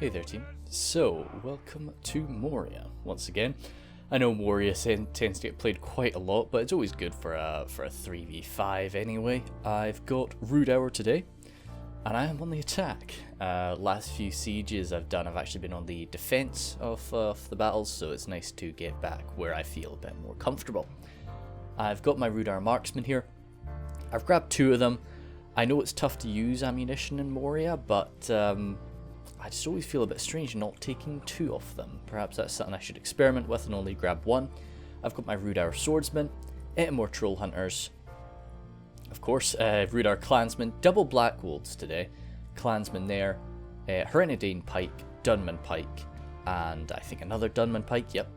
Hey there team, so welcome to Moria once again. I know Moria tends to get played quite a lot, but it's always good for a 3v5 anyway. I've got Rhudaur today, and I am on the attack. Last few sieges I've done, I've actually been on the defense of the battles, so it's nice to get back where I feel a bit more comfortable. I've got my Rhudaur marksman here. I've grabbed two of them. I know it's tough to use ammunition in Moria, but I just always feel a bit strange not taking two of them. Perhaps that's something I should experiment with and only grab one. I've got my Rhudaur swordsman, Erebor troll hunters, of course, Rhudaur clansman, double black wolves today, clansman there, Herenidane pike, Dunman pike, and I think another Dunman pike, yep,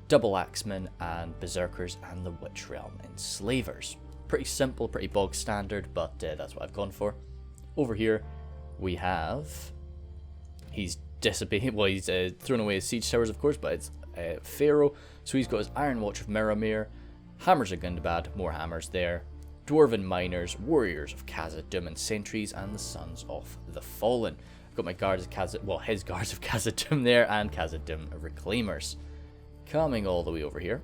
double axemen and berserkers and the witch realm enslavers. Pretty simple, pretty bog standard, but that's what I've gone for. Over here we have... He's dissipated, well, he's thrown away his siege towers, of course, but it's Pharaoh. So he's got his Iron Watch of Miramir, Hammers of Gundabad, more hammers there, Dwarven miners, warriors of Khazad and sentries, and the Sons of the Fallen. I've got my guards of Khazad, well, his guards of Khazad there, and Khazad reclaimers. Coming all the way over here,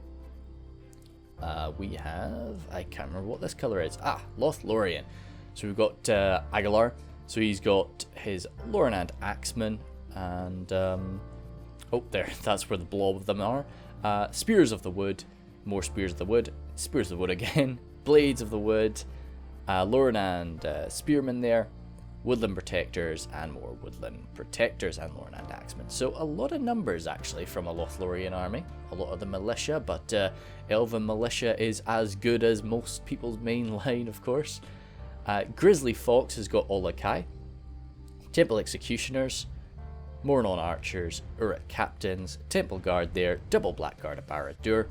we have, I can't remember what this colour is. Lothlorien. So we've got Aguilar. So he's got his Lorinand Axeman, and oh, there, that's where the blob of them are. Spears of the Wood, more Spears of the Wood, Spears of the Wood again, Blades of the Wood, Lorinand Spearmen there, Woodland Protectors, and more Woodland Protectors and Lorinand Axemen. So a lot of numbers actually from a Lothlorien army, a lot of the militia, but Elven militia is as good as most people's main line, of course. Grizzly Fox has got Olokai, Temple Executioners, Mornon Archers, Uruk Captains, Temple Guard there, Double Black Guard of Barad-dûr,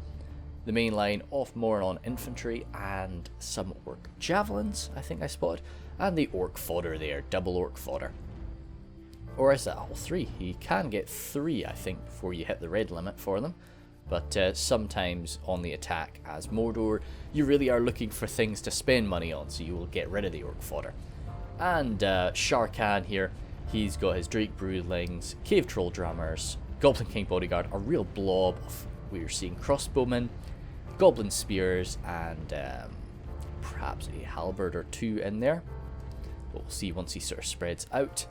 the main line of Mornon Infantry, and some Orc Javelins, I think I spotted, and the Orc Fodder there, Double Orc Fodder. Or is that all three? You can get three, I think, before you hit the red limit for them. But sometimes on the attack as Mordor, you really are looking for things to spend money on, so you will get rid of the Orc Fodder. And Sharkan here, he's got his Drake Broodlings, Cave Troll Drummers, Goblin King Bodyguard, a real blob of, we're seeing crossbowmen, Goblin Spears, and perhaps a halberd or two in there. We'll see once he sort of spreads out.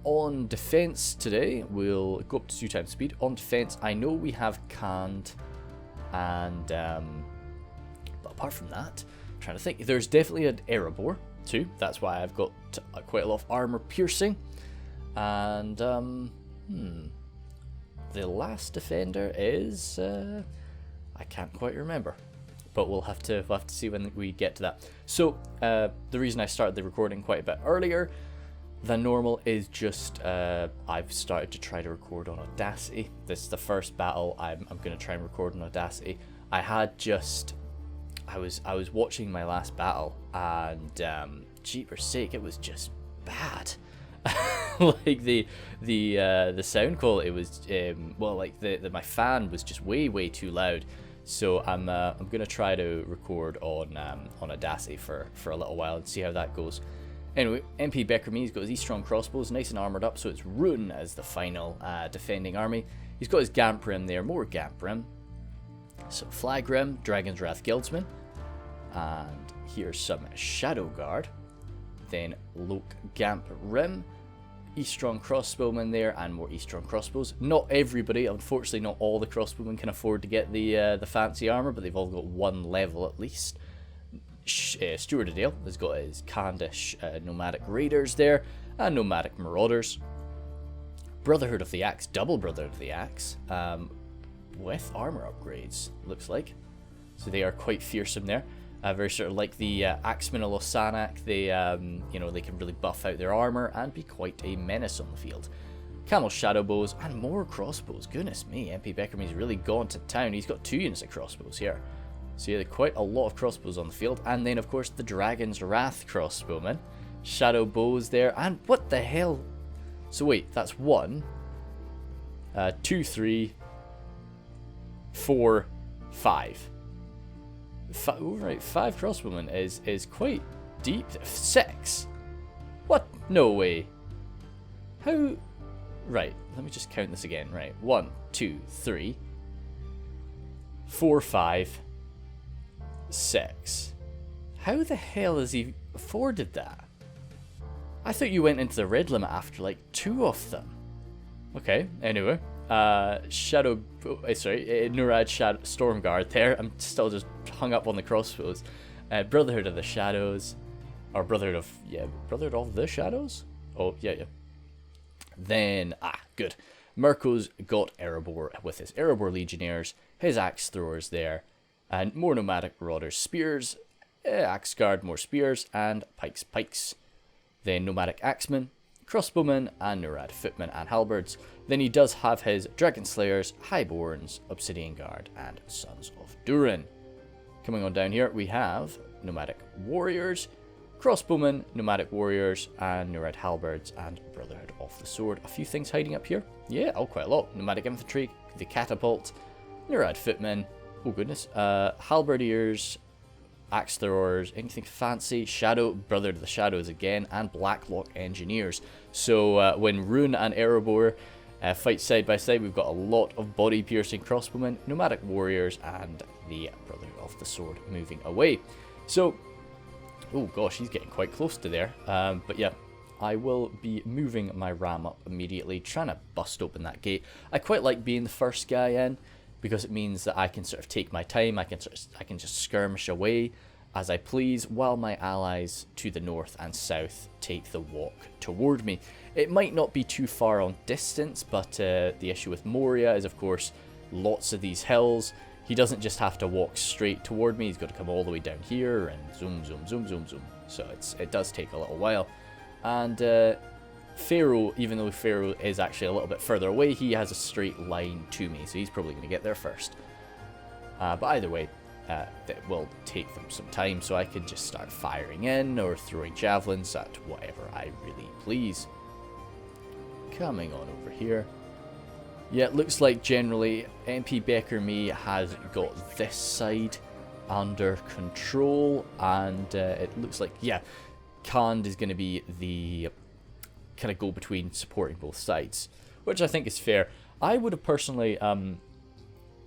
On defense today, we'll go up to 2 times speed. On defense, I know we have Canned, and but apart from that, I'm trying to think. There's definitely an Erebor too. That's why I've got quite a lot of armor piercing. And the last defender is I can't quite remember, but we'll have to see when we get to that. So the reason I started the recording quite a bit earlier than normal is just I've started to try to record on Audacity. This is the first battle I'm going to try and record on Audacity. I was watching my last battle, and jeepers sake, it was just bad. Like the sound quality was well, like my fan was just way too loud. So I'm going to try to record on Audacity for a little while and see how that goes. Anyway, MP Beckerme's got his E-Strong crossbows, nice and armoured up, so it's Rhun as the final defending army. He's got his Gamp Rim there, more Gamp Rim. So Flag Rim, Dragon's Wrath Guildsman. And here's some Shadow Guard. Then Loke Gamp Rim, E-Strong crossbowmen there, and more E-Strong crossbows. Not everybody, unfortunately not all the crossbowmen can afford to get the fancy armour, but they've all got one level at least. Stewart of Dale has got his Candish Nomadic Raiders there, and Nomadic Marauders. Brotherhood of the Axe, double Brotherhood of the Axe, with armor upgrades, looks like. So they are quite fearsome there. Very sort of like the Axemen of Losanak. They, they can really buff out their armor and be quite a menace on the field. Camel Shadow Bows and more crossbows. Goodness me, MP Beckerme's really gone to town. He's got 2 units of crossbows here. So yeah, quite a lot of crossbows on the field. And then, of course, the Dragon's Wrath crossbowmen. Shadow bows there. And what the hell? So wait, that's 1, 2, 3, 4, 5. Right, 5 crossbowmen is quite deep. 6? What? No way. How? Right, let me just count this again. Right, 1, 2, 3, 4, 5, 6. How the hell has he afforded that? I thought you went into the red limit after like 2 of them. Okay, anyway. Nurad Stormguard there. I'm still just hung up on the crossbows. Brotherhood of the Shadows. Or Brotherhood of the Shadows? Oh, yeah. Then, good. Mirko's got Erebor with his Erebor Legionnaires, his Axe Throwers there, and more Nomadic Marauders Spears, Axe Guard, more Spears, and Pikes. Then Nomadic Axemen, Crossbowmen, and Nurad Footmen and Halberds. Then he does have his Dragon Slayers, Highborns, Obsidian Guard, and Sons of Durin. Coming on down here, we have Nomadic Warriors, Crossbowmen, Nomadic Warriors, and Nurad Halberds, and Brotherhood of the Sword. A few things hiding up here. Yeah, quite a lot. Nomadic Infantry, the Catapult, Nurad Footmen, oh goodness, Halberdiers, Axe Throwers, anything fancy, Brotherhood of the Shadows again, and Blacklock Engineers. So when Rhun and Erebor fight side by side, we've got a lot of body-piercing crossbowmen, Nomadic Warriors, and the Brotherhood of the Sword moving away. So, oh gosh, he's getting quite close to there. But yeah, I will be moving my ram up immediately, trying to bust open that gate. I quite like being the first guy in, because it means that I can sort of take my time, I can just skirmish away as I please, while my allies to the north and south take the walk toward me. It might not be too far on distance, but the issue with Moria is, of course, lots of these hills. He doesn't just have to walk straight toward me, he's got to come all the way down here and zoom. So it does take a little while. And Pharaoh, even though Pharaoh is actually a little bit further away, he has a straight line to me, so he's probably going to get there first. But either way, that will take them some time, so I can just start firing in or throwing javelins at whatever I really please. Coming on over here. Yeah, it looks like generally MP Becker Me has got this side under control, and it looks like, yeah, Khand is going to be the kind of go-between supporting both sides, which I think is fair. I would have personally,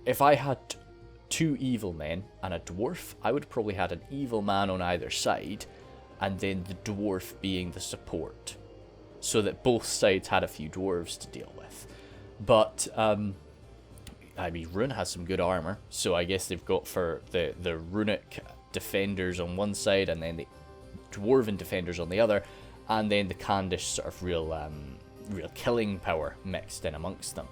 if I had 2 evil men and a dwarf, I would have probably had an evil man on either side, and then the dwarf being the support, so that both sides had a few dwarves to deal with. But, I mean, Rhun has some good armor, so I guess they've got for the runic defenders on one side, and then the dwarven defenders on the other, and then the Khandish sort of real killing power mixed in amongst them.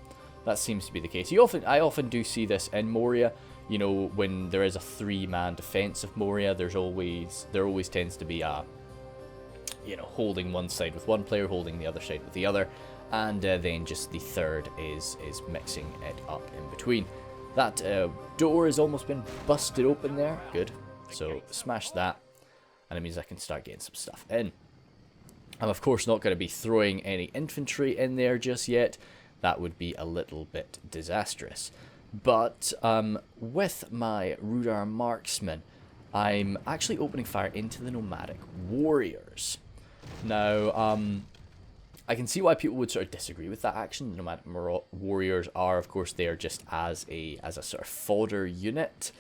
That seems to be the case. I often do see this in Moria. You know, when there is a 3-man defense of Moria, there always tends to be a, you know, holding one side with one player, holding the other side with the other, and then just the third is mixing it up in between. That door has almost been busted open there. Good. So smash that, and it means I can start getting some stuff in. I'm of course not going to be throwing any infantry in there just yet. That would be a little bit disastrous. But with my Rhudaur marksmen, I'm actually opening fire into the nomadic warriors. Now, I can see why people would sort of disagree with that action. The nomadic warriors are, of course, there just as a sort of fodder unit.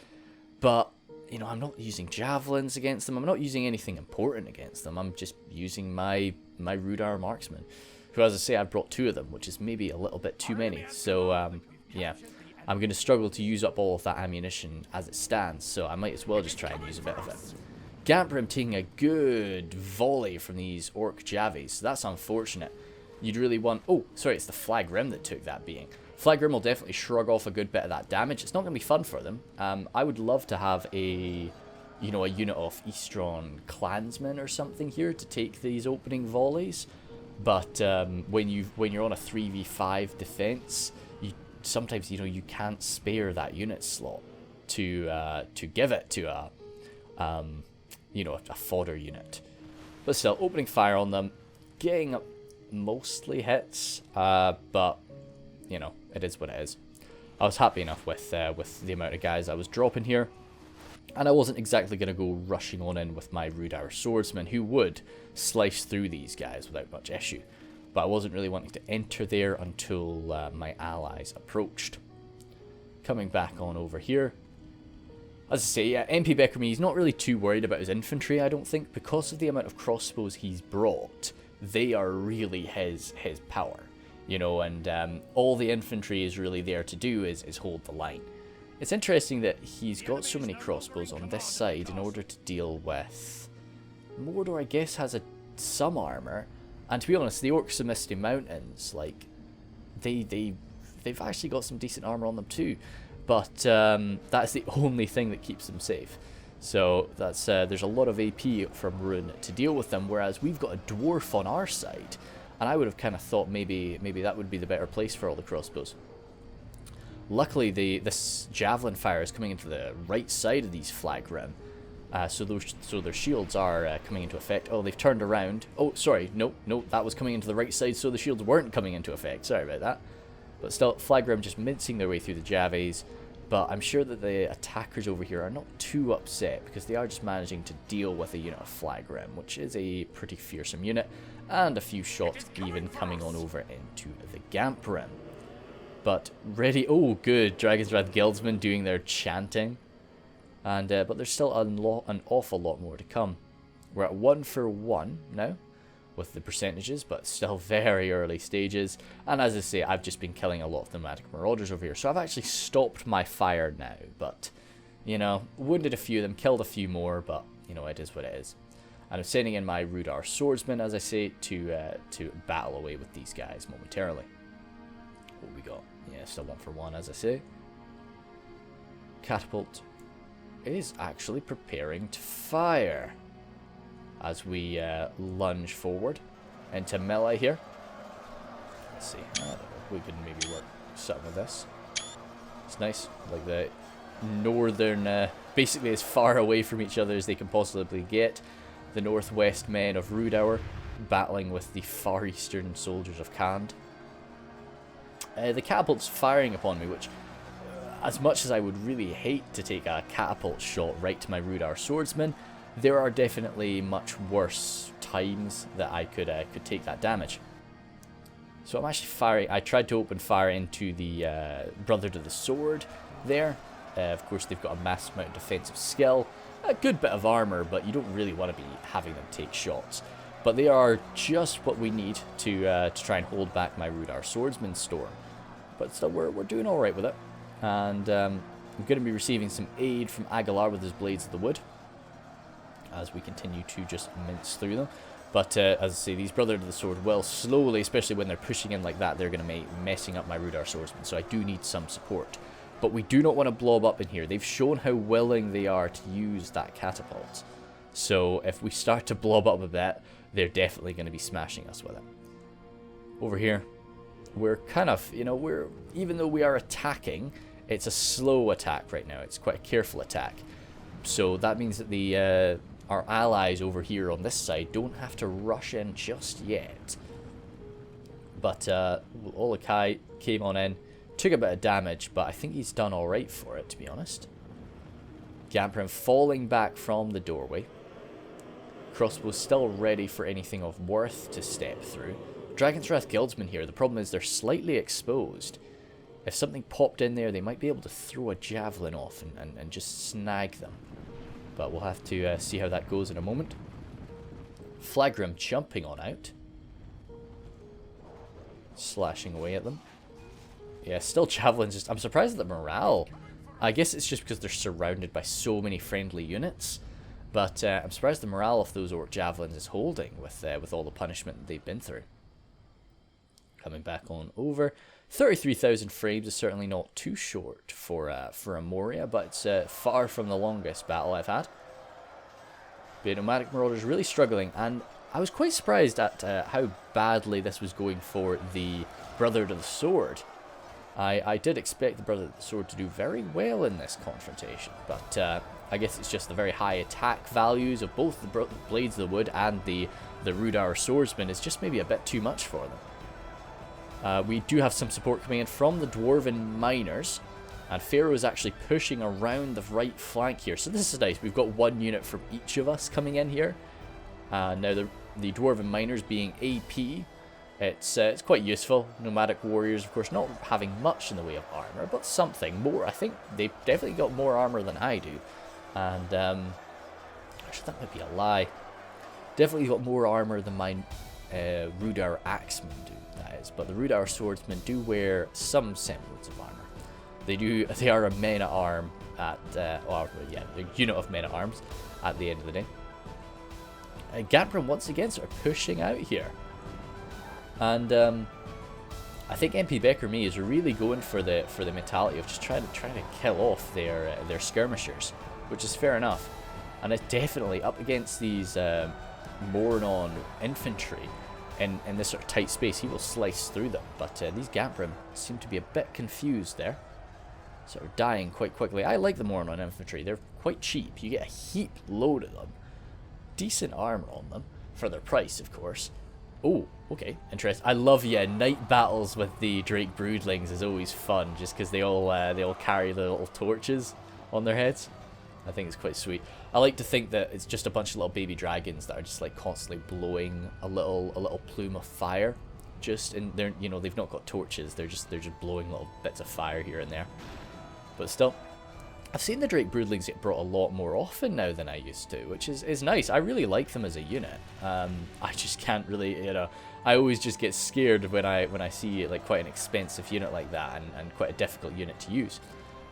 But, you know, I'm not using javelins against them. I'm not using anything important against them. I'm just using my Rhudaur marksmen, who, as I say, I brought 2 of them, which is maybe a little bit too many. So, yeah, I'm going to struggle to use up all of that ammunition as it stands, so I might as well just try and use a bit of it. Gamprim taking a good volley from these orc javies, so that's unfortunate. You'd really want... Oh, sorry, it's the Flagrim that took that beating. Flagrim will definitely shrug off a good bit of that damage. It's not going to be fun for them. I would love to have a unit of Eastron clansmen or something here to take these opening volleys. But when you're on a 3v5 defense, sometimes you can't spare that unit slot to give it to a fodder unit. But still, opening fire on them, getting up mostly hits, but you know, it is what it is. I was happy enough with the amount of guys I was dropping here, and I wasn't exactly going to go rushing on in with my Rhudaur swordsman, who would slice through these guys without much issue. but I wasn't really wanting to enter there until my allies approached. Coming back on over here. As I say, yeah, MP Beckerme, he's not really too worried about his infantry, I don't think, because of the amount of crossbows he's brought. They are really his power, you know, and all the infantry is really there to do is hold the line. It's interesting that he's got so many crossbows on this side in order to deal with... Mordor, I guess, has some armor, and to be honest, the Orcs of Misty Mountains, like, they've actually got some decent armor on them too. But that's the only thing that keeps them safe. So that's there's a lot of AP from Rhun to deal with them, whereas we've got a dwarf on our side. And I would have kind of thought maybe that would be the better place for all the crossbows. Luckily, this javelin fire is coming into the right side of these flag rim. So their shields are coming into effect. Oh, they've turned around. Oh, sorry, no, that was coming into the right side, so the shields weren't coming into effect. Sorry about that. But still, flag rim just mincing their way through the Javes. But I'm sure that the attackers over here are not too upset, because they are just managing to deal with a unit of flag rim, which is a pretty fearsome unit, and a few shots even coming on over into the Gamp rim. But ready, oh good, Dragon's Wrath Guildsmen doing their chanting, and but there's still an awful lot more to come. We're at 1 for 1 now, with the percentages, but still very early stages. And as I say, I've just been killing a lot of the nomadic marauders over here, so I've actually stopped my fire now. But, you know, wounded a few of them, killed a few more, but, you know, it is what it is. And I'm sending in my Rhudaur swordsmen, as I say, to battle away with these guys momentarily. What we got? Yeah, still 1 for 1, as I say. Catapult is actually preparing to fire as we lunge forward into melee here. Let's see. I don't know. We can maybe work something with this. It's nice. Like the northern, basically as far away from each other as they can possibly get. The northwest men of Rhudaur battling with the far eastern soldiers of Khazad. The catapult's firing upon me, which, as much as I would really hate to take a catapult shot right to my Rhudaur swordsman, there are definitely much worse times that I could take that damage. So I'm actually firing. I tried to open fire into the Brother to the Sword there. Of course, they've got a massive amount of defensive skill, a good bit of armor, but you don't really want to be having them take shots. But they are just what we need to try and hold back my Rhudaur swordsman's storm. But still, we're doing all right with it, and I'm going to be receiving some aid from Aguilar with his Blades of the Wood as we continue to just mince through them. But as I say, these Brother to the Sword will slowly, especially when they're pushing in like that, they're going to be messing up my Rhudaur swordsman. So I do need some support. But we do not want to blob up in here. They've shown how willing they are to use that catapult. So if we start to blob up a bit, they're definitely going to be smashing us with it. Over here, we're kind of, you know, even though we are attacking, it's a slow attack right now. It's quite a careful attack. So that means that the our allies over here on this side don't have to rush in just yet. But Olokai came on in, took a bit of damage, but I think he's done alright for it, to be honest. Gamprin falling back from the doorway. Crossbow still ready for anything of worth to step through. Dragon's Wrath Guildsmen here, the problem is they're slightly exposed. If something popped in there, they might be able to throw a javelin off and just snag them. But we'll have to see how that goes in a moment. Flagrim jumping on out. Slashing away at them. Yeah, still javelins. Just, I'm surprised at the morale. I guess it's just because they're surrounded by so many friendly units. But I'm surprised the morale of those Orc javelins is holding with all the punishment that they've been through. Coming back on over. 33,000 frames is certainly not too short for a Moria, but it's far from the longest battle I've had. The Nomadic Marauders really struggling, and I was quite surprised at how badly this was going for the Brother to the Sword. I did expect the Brother to the Sword to do very well in this confrontation, but I guess it's just the very high attack values of both the Blades of the Wood and the Rhudaur Swordsman is just maybe a bit too much for them. We do have some support coming in from the Dwarven miners, and Pharaoh is actually pushing around the right flank here. So this is nice. We've got one unit from each of us coming in here. Now the Dwarven miners being AP It's quite useful. Nomadic warriors, of course, not having much in the way of armor, but something more. I think they've definitely got more armor than I do. And, actually, that might be a lie. Definitely got more armor than my Rhudaur axemen do, that is. But the Rhudaur swordsmen do wear some semblance of armor. They are a men-at-arm at, a unit of men-at-arms at the end of the day. Gamprim once again sort of pushing out here. And I think MP Becker Me is really going for the mentality of just trying to kill off their skirmishers, which is fair enough. And it's definitely up against these Mordor infantry in this sort of tight space. He will slice through them, but these Gamprim seem to be a bit confused there, sort of dying quite quickly. I like the Mordor infantry. They're quite cheap. You get a heap load of them, decent armor on them for their price, of course. Oh, okay, interesting. I love, night battles with the Drake Broodlings is always fun, just because they all carry the little torches on their heads. I think it's quite sweet. I like to think that it's just a bunch of little baby dragons that are just like constantly blowing a little plume of fire. Just in they're they've not got torches. They're just blowing little bits of fire here and there. But still, I've seen the Drake Broodlings get brought a lot more often now than I used to, which is nice. I really like them as a unit. I just can't really, I always just get scared when I see like quite an expensive unit like that and quite a difficult unit to use.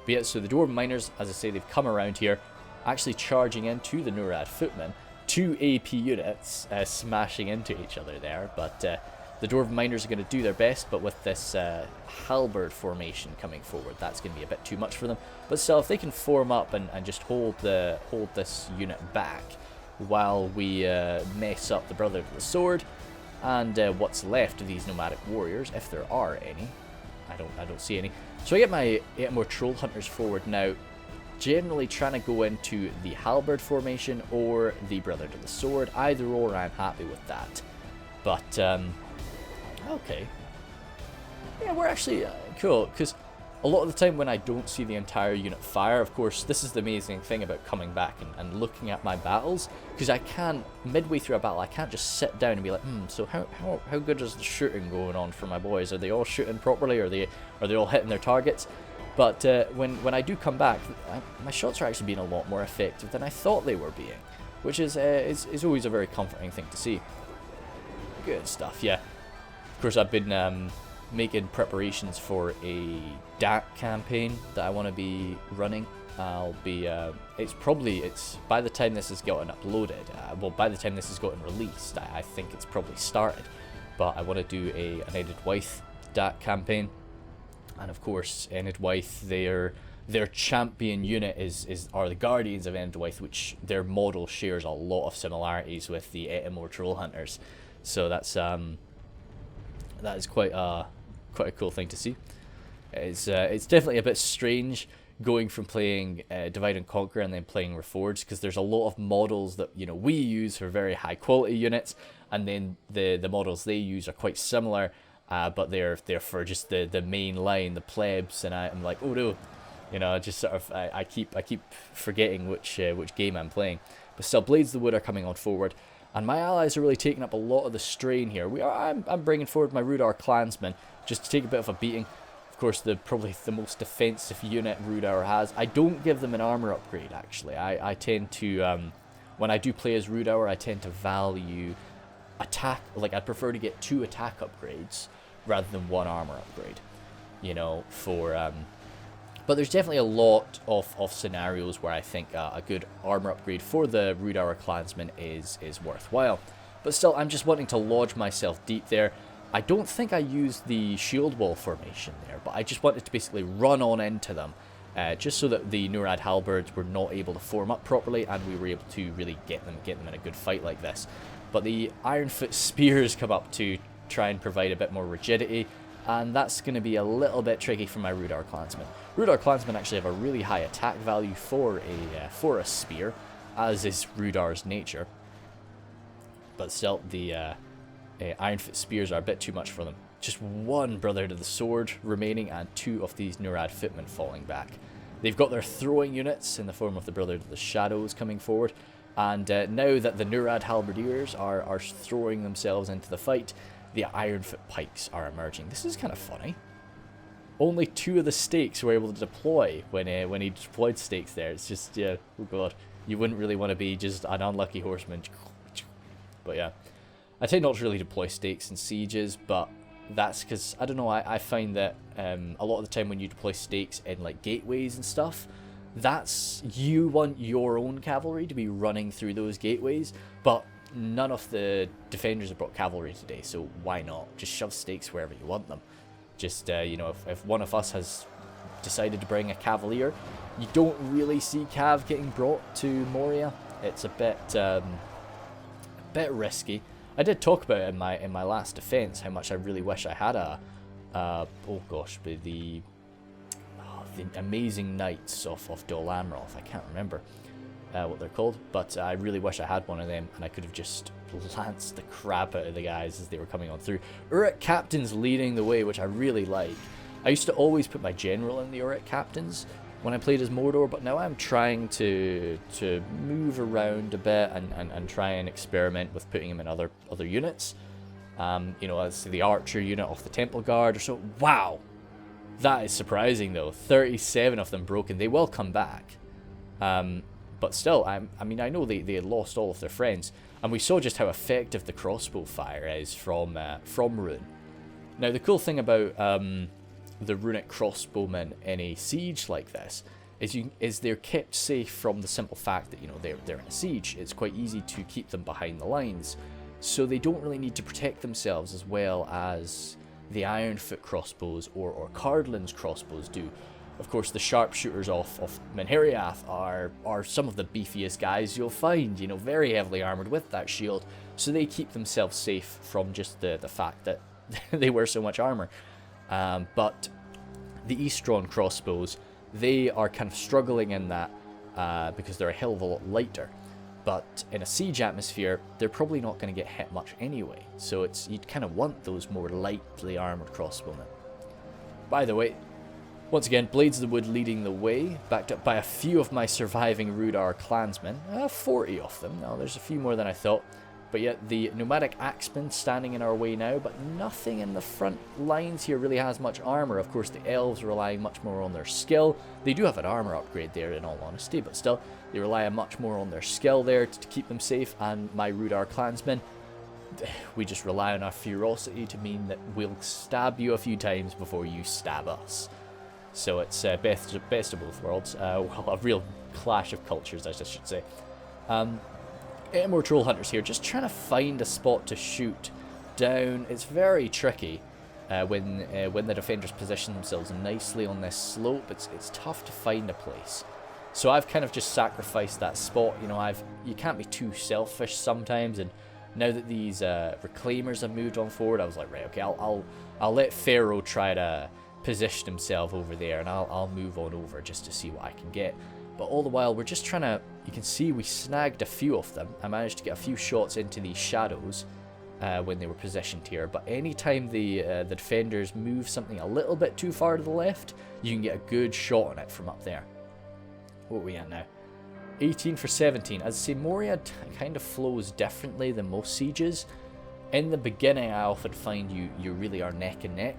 But yeah, so the Dwarven Miners, as I say, they've come around here, actually charging into the Nurad Footmen. 2 AP units smashing into each other there, but the Dwarven Miners are going to do their best, but with this halberd formation coming forward, that's going to be a bit too much for them. But still, if they can form up and just hold this unit back while we mess up the Brother of the Sword and what's left of these nomadic warriors, if there are any. I don't see any. So I get my 8 more Troll Hunters forward now, generally trying to go into the halberd formation or the Brother to the Sword. Either or, I'm happy with that. But, okay. Yeah, we're actually cool, because a lot of the time when I don't see the entire unit fire, of course, this is the amazing thing about coming back and looking at my battles, because I can't, midway through a battle, I can't just sit down and be like, so how good is the shooting going on for my boys? Are they all shooting properly? Are they all hitting their targets? But when I do come back, my shots are actually being a lot more effective than I thought they were being, which is always a very comforting thing to see. Good stuff, yeah. Of course, I've been making preparations for a DAC campaign that I want to be running. I'll be, it's by the time this has gotten uploaded, by the time this has gotten released, I think it's probably started. But I want to do an Enid Wythe DAC campaign. And of course, Enid Wythe, their champion unit are the Guardians of Enid Wythe, which their model shares a lot of similarities with the Erebor Troll Hunters. So that is quite a cool thing to see. It's definitely a bit strange going from playing Divide and Conquer and then playing Reforged, because there's a lot of models that we use for very high quality units, and then the models they use are quite similar. But they're for just the main line, the plebs, and I'm like, oh no, just sort of I keep forgetting which game I'm playing. But still, Blades of the Wood are coming on forward, and my allies are really taking up a lot of the strain here. I'm bringing forward my Rhudaur clansmen just to take a bit of a beating. Of course, probably the most defensive unit Rhudaur has. I don't give them an armor upgrade actually. I tend to when I do play as Rhudaur, I tend to value attack. Like, I prefer to get 2 attack upgrades rather than 1 armor upgrade, but there's definitely a lot of scenarios where I think a good armor upgrade for the Rhudaur clansman is worthwhile. But still, I'm just wanting to lodge myself deep there. I don't think I used the shield wall formation there, but I just wanted to basically run on into them, just so that the Nurad halberds were not able to form up properly, and we were able to really get them in a good fight like this. But the Ironfoot spears come up to try and provide a bit more rigidity, and that's going to be a little bit tricky for my Rhudaur clansmen. Rhudaur clansmen actually have a really high attack value for a spear, as is Rhudaur's nature. But still, the Ironfoot spears are a bit too much for them. Just 1 Brother to the Sword remaining, and 2 of these Nurad footmen falling back. They've got their throwing units in the form of the Brother to the Shadows coming forward. And now that the Nurad halberdiers are throwing themselves into the fight, the Ironfoot pikes are emerging. This is kind of funny. Only 2 of the stakes were able to deploy when he deployed stakes there. It's just, yeah, oh god. You wouldn't really want to be just an unlucky horseman. But yeah. I tend not to really deploy stakes in sieges, but that's because, I don't know, I find that a lot of the time when you deploy stakes in like gateways and stuff, you want your own cavalry to be running through those gateways, but none of the defenders have brought cavalry today, so why not? Just shove stakes wherever you want them. Just, you know, if one of us has decided to bring a cavalier, you don't really see cav getting brought to Moria. It's a bit risky. I did talk about it in my last defense how much I really wish I had the amazing knights of Dol Amroth. I can't remember what they're called, but I really wish I had one of them, and I could have just lanced the crap out of the guys as they were coming on through. Uruk captains leading the way, which I really like. I used to always put my general in the Uruk captains when I played as Mordor, but now I'm trying to move around a bit and try and experiment with putting him in other units. You know, as the archer unit off the Temple Guard or so. Wow! That is surprising though. 37 of them broken. They will come back. But still, I mean, I know they lost all of their friends. And we saw just how effective the crossbow fire is from Rhun. Now, the cool thing about the runic crossbowmen in a siege like this is they're kept safe from the simple fact that, you know, they're in a siege. It's quite easy to keep them behind the lines. So they don't really need to protect themselves as well as the Ironfoot crossbows or Cardlin's crossbows do. Of course, the sharpshooters of Menheriath are some of the beefiest guys you'll find, you know, very heavily armoured with that shield, so they keep themselves safe from just the fact that they wear so much armour. But the Eastron crossbows, they are kind of struggling in that because they're a hell of a lot lighter. But in a siege atmosphere, they're probably not going to get hit much anyway, so you'd kind of want those more lightly armoured crossbowmen. By the way, once again, Blades of the Wood leading the way, backed up by a few of my surviving Rhudaur clansmen. 40 of them. Now, there's a few more than I thought. But yet, the nomadic axemen standing in our way now, but nothing in the front lines here really has much armour. Of course, the elves are relying much more on their skill. They do have an armour upgrade there, in all honesty, but still, they rely much more on their skill there to keep them safe. And my Rhudaur clansmen, we just rely on our ferocity to mean that we'll stab you a few times before you stab us. So it's best of both worlds. Well, a real clash of cultures, I should say. More troll hunters here, just trying to find a spot to shoot down. It's very tricky when the defenders position themselves nicely on this slope. It's tough to find a place. So I've kind of just sacrificed that spot. You know, you can't be too selfish sometimes. And now that these reclaimers have moved on forward, I was like, right, okay, I'll let Pharaoh try to position himself over there, and I'll move on over just to see what I can get. But all the while, we're just trying to, you can see we snagged a few of them. I managed to get a few shots into these shadows when they were positioned here, but anytime the defenders move something a little bit too far to the left, you can get a good shot on it from up there. What are we at now? 18 for 17. As I say, Moria kind of flows differently than most sieges. In the beginning, I often find you really are neck and neck.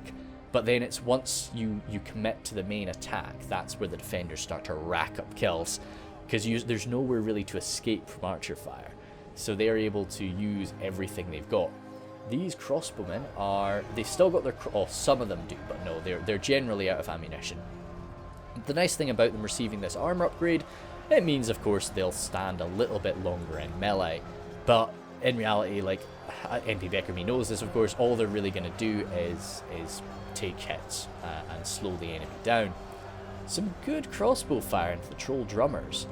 But then it's once you commit to the main attack, that's where the defenders start to rack up kills. Because there's nowhere really to escape from archer fire. So they're able to use everything they've got. These crossbowmen they've still got their, some of them do, but no, they're generally out of ammunition. The nice thing about them receiving this armor upgrade, it means of course they'll stand a little bit longer in melee. But in reality, like, MP Beckerme knows this, of course, all they're really going to do is take hits and slow the enemy down. Some good crossbow fire into the troll drummers.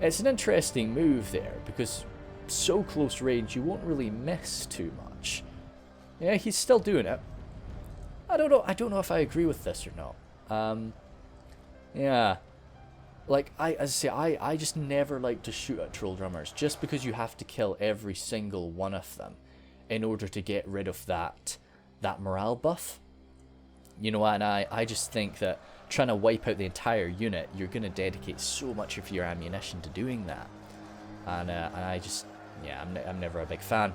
It's an interesting move there because so close range you won't really miss too much. Yeah, he's still doing it. I don't know if I agree with this or not. Yeah, like I just never like to shoot at troll drummers just because you have to kill every single one of them in order to get rid of that morale buff. You know, and I just think that trying to wipe out the entire unit, you're going to dedicate so much of your ammunition to doing that. And I just, yeah, I'm never a big fan.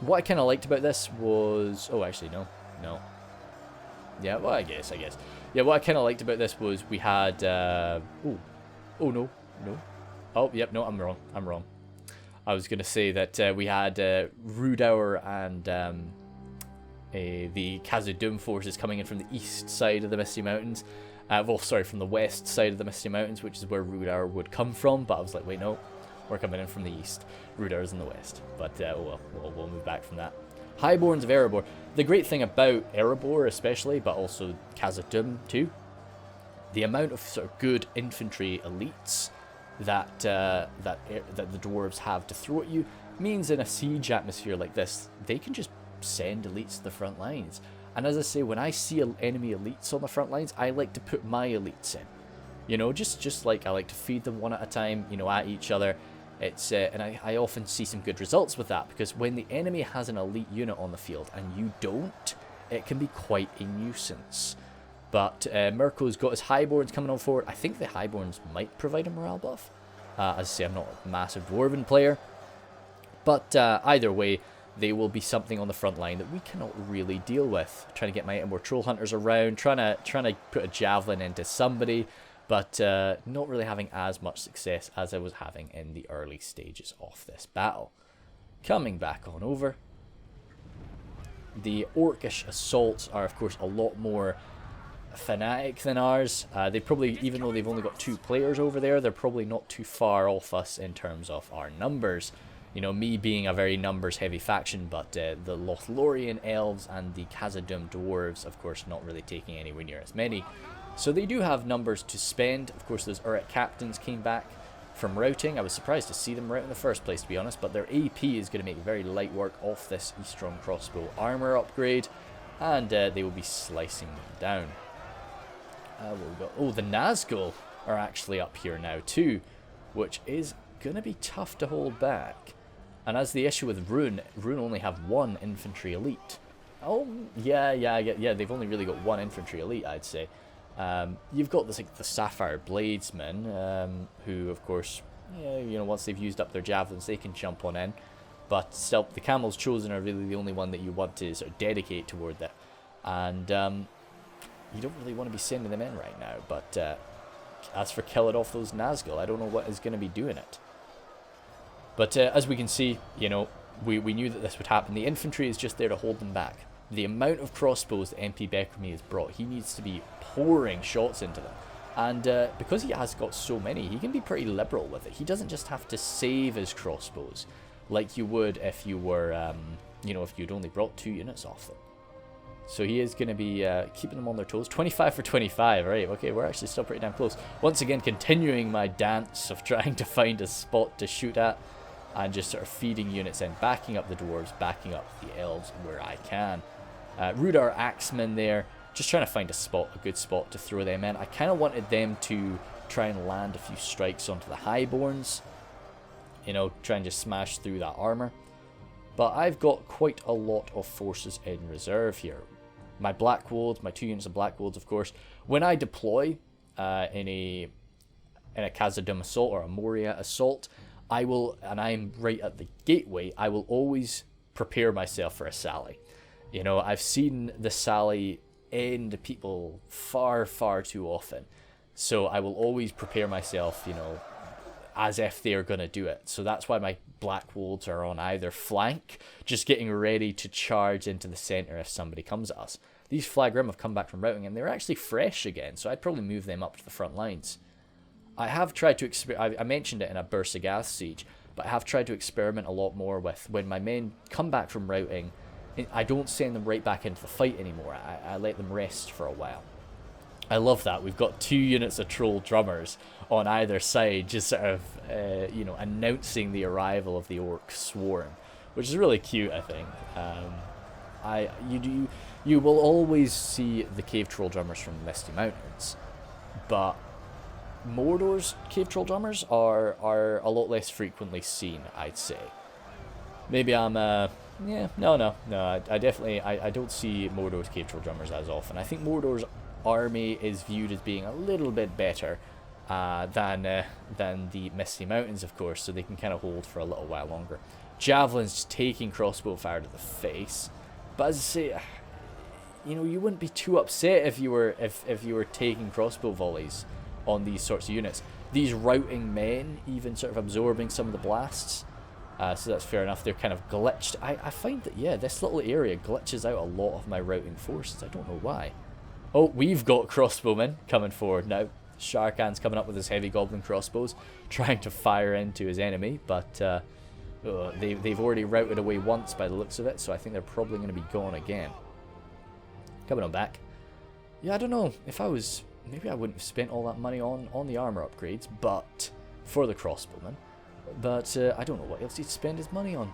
What I kind of liked about this was... Oh, actually, no. No. Yeah, well, I guess. Yeah, what I kind of liked about this was we had... Oh, no. No. Oh, yep, no, I'm wrong. I was going to say that we had Rhudaur and the Khazad forces coming in from the east side of the Misty Mountains. Well, sorry, from the west side of the Misty Mountains, which is where Rhudaur would come from. But I was like, wait, no, we're coming in from the east. Rhudaur's in the west. But well, we'll move back from that. Highborns of Erebor. The great thing about Erebor especially, but also Khazad too, the amount of sort of good infantry elites that the dwarves have to throw at you means in a siege atmosphere like this, they can just send elites to the front lines. And as I say, when I see enemy elites on the front lines, I like to put my elites in. You know, just like I like to feed them one at a time, you know, at each other. It's and I often see some good results with that, because when the enemy has an elite unit on the field and you don't, it can be quite a nuisance. But Mirko's got his Highborns coming on forward. I think the Highborns might provide a morale buff. As I say, I'm not a massive Dwarven player. But either way, they will be something on the front line that we cannot really deal with. Trying to get my more Troll Hunters around, trying to put a Javelin into somebody, but not really having as much success as I was having in the early stages of this battle. Coming back on over. The Orcish assaults are, of course, a lot more fanatic than ours. They probably, even though they've only got 2 players over there, they're probably not too far off us in terms of our numbers. You know, me being a very numbers-heavy faction, but the Lothlorien elves and the Khazad dwarves, of course, not really taking anywhere near as many. So they do have numbers to spend. Of course, those Uruk captains came back from routing. I was surprised to see them rout in the first place, to be honest, but their AP is going to make very light work off this Eastron crossbow armor upgrade, and they will be slicing them down. The Nazgul are actually up here now too, which is going to be tough to hold back. And as the issue with Rhun only have 1 infantry elite. Oh, yeah, they've only really got 1 infantry elite, I'd say. You've got this, like, the Sapphire Bladesmen, who, of course, you know, once they've used up their javelins, they can jump on in. But still, the Camels Chosen are really the only one that you want to sort of dedicate toward that. And you don't really want to be sending them in right now. But as for killing off those Nazgul, I don't know what is going to be doing it. But as we can see, you know, we knew that this would happen. The infantry is just there to hold them back. The amount of crossbows that MP Beckerme has brought, he needs to be pouring shots into them. And because he has got so many, he can be pretty liberal with it. He doesn't just have to save his crossbows like you would if you were, you know, if you'd only brought 2 units off them. So he is going to be keeping them on their toes. 25 for 25, right? Okay, we're actually still pretty damn close. Once again, continuing my dance of trying to find a spot to shoot at. And just sort of feeding units in, backing up the dwarves, backing up the elves where I can. Rhudaur Axemen there, just trying to find a good spot to throw them in. I kind of wanted them to try and land a few strikes onto the Highborns. You know, try and just smash through that armor. But I've got quite a lot of forces in reserve here. My Blackwolds, my 2 units of Blackwolds, of course. When I deploy in a Khazad assault or a Moria assault, I will, and I'm right at the gateway, I will always prepare myself for a sally. You know, I've seen the sally end people far, far too often. So I will always prepare myself, you know, as if they're going to do it. So that's why my Blackwolds are on either flank, just getting ready to charge into the centre if somebody comes at us. These Flagrim have come back from routing, and they're actually fresh again, so I'd probably move them up to the front lines. I have tried to I mentioned it in a Bursigath siege, but I have tried to experiment a lot more with when my men come back from routing. I don't send them right back into the fight anymore. I let them rest for a while. I love that. We've got 2 units of troll drummers on either side, just sort of, you know, announcing the arrival of the orc swarm, which is really cute, I think. You will always see the cave troll drummers from the Misty Mountains, but Mordor's cave troll drummers are a lot less frequently seen, I'd say. Maybe I'm yeah, no, I definitely I don't see Mordor's cave troll drummers as often. I think Mordor's army is viewed as being a little bit better than the Misty Mountains, of course, so they can kind of hold for a little while longer. Javelins just taking crossbow fire to the face. But as I say, you know, you wouldn't be too upset if you were taking crossbow volleys on these sorts of units. These routing men even sort of absorbing some of the blasts. So that's fair enough. They're kind of glitched. I find that, yeah, this little area glitches out a lot of my routing forces. I don't know why. Oh, we've got crossbowmen coming forward now. Sharkan's coming up with his heavy goblin crossbows, trying to fire into his enemy, but they've already routed away once by the looks of it, so I think they're probably going to be gone again. Coming on back. Yeah, I don't know. If I was... Maybe I wouldn't have spent all that money on the armor upgrades, but... For the crossbowmen. But I don't know what else he'd spend his money on.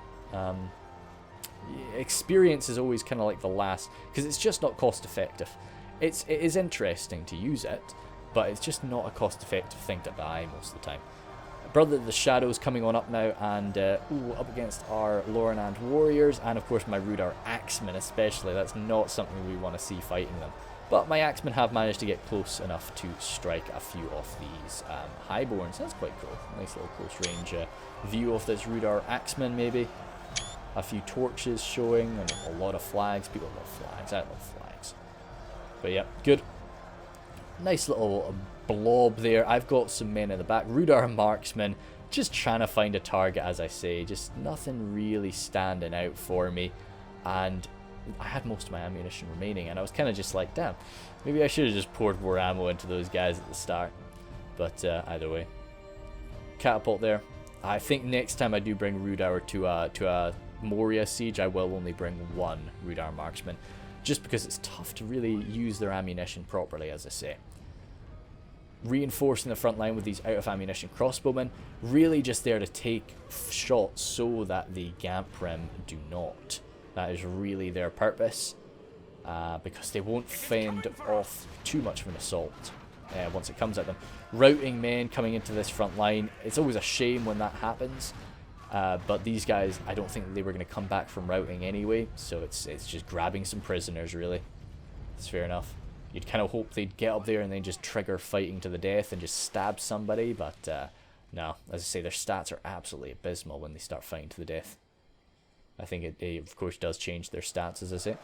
Experience is always kind of like the last... Because it's just not cost effective. It is interesting to use it, but it's just not a cost effective thing to buy most of the time. Brother of the Shadows coming on up now, and up against our Lothlorien warriors, and of course my Rhudaur axemen especially. That's not something we want to see fighting them. But my axemen have managed to get close enough to strike a few of these highborns. That's quite cool. Nice little close range view of this Rhudaur axeman maybe. A few torches showing, and a lot of flags. People love flags. I love flags. But yeah, good. Nice little blob there. I've got some men in the back. Rhudaur marksmen, just trying to find a target, as I say. Just nothing really standing out for me. And I had most of my ammunition remaining, and I was kind of just like, damn, maybe I should have just poured more ammo into those guys at the start. But either way. Catapult there. I think next time I do bring Rhudaur to a Moria siege, I will only bring one Rhudaur marksman. Just because it's tough to really use their ammunition properly, as I say. Reinforcing the front line with these out of ammunition crossbowmen, really just there to take shots so that the Gamprim do not. That is really their purpose, because they won't fend off too much of an assault once it comes at them. Routing men coming into this front line, it's always a shame when that happens, but these guys, I don't think they were going to come back from routing anyway, so it's just grabbing some prisoners, really. It's fair enough. You'd kind of hope they'd get up there and then just trigger fighting to the death and just stab somebody, but no. As I say, their stats are absolutely abysmal when they start fighting to the death. I think it of course, does change their stats, as I say.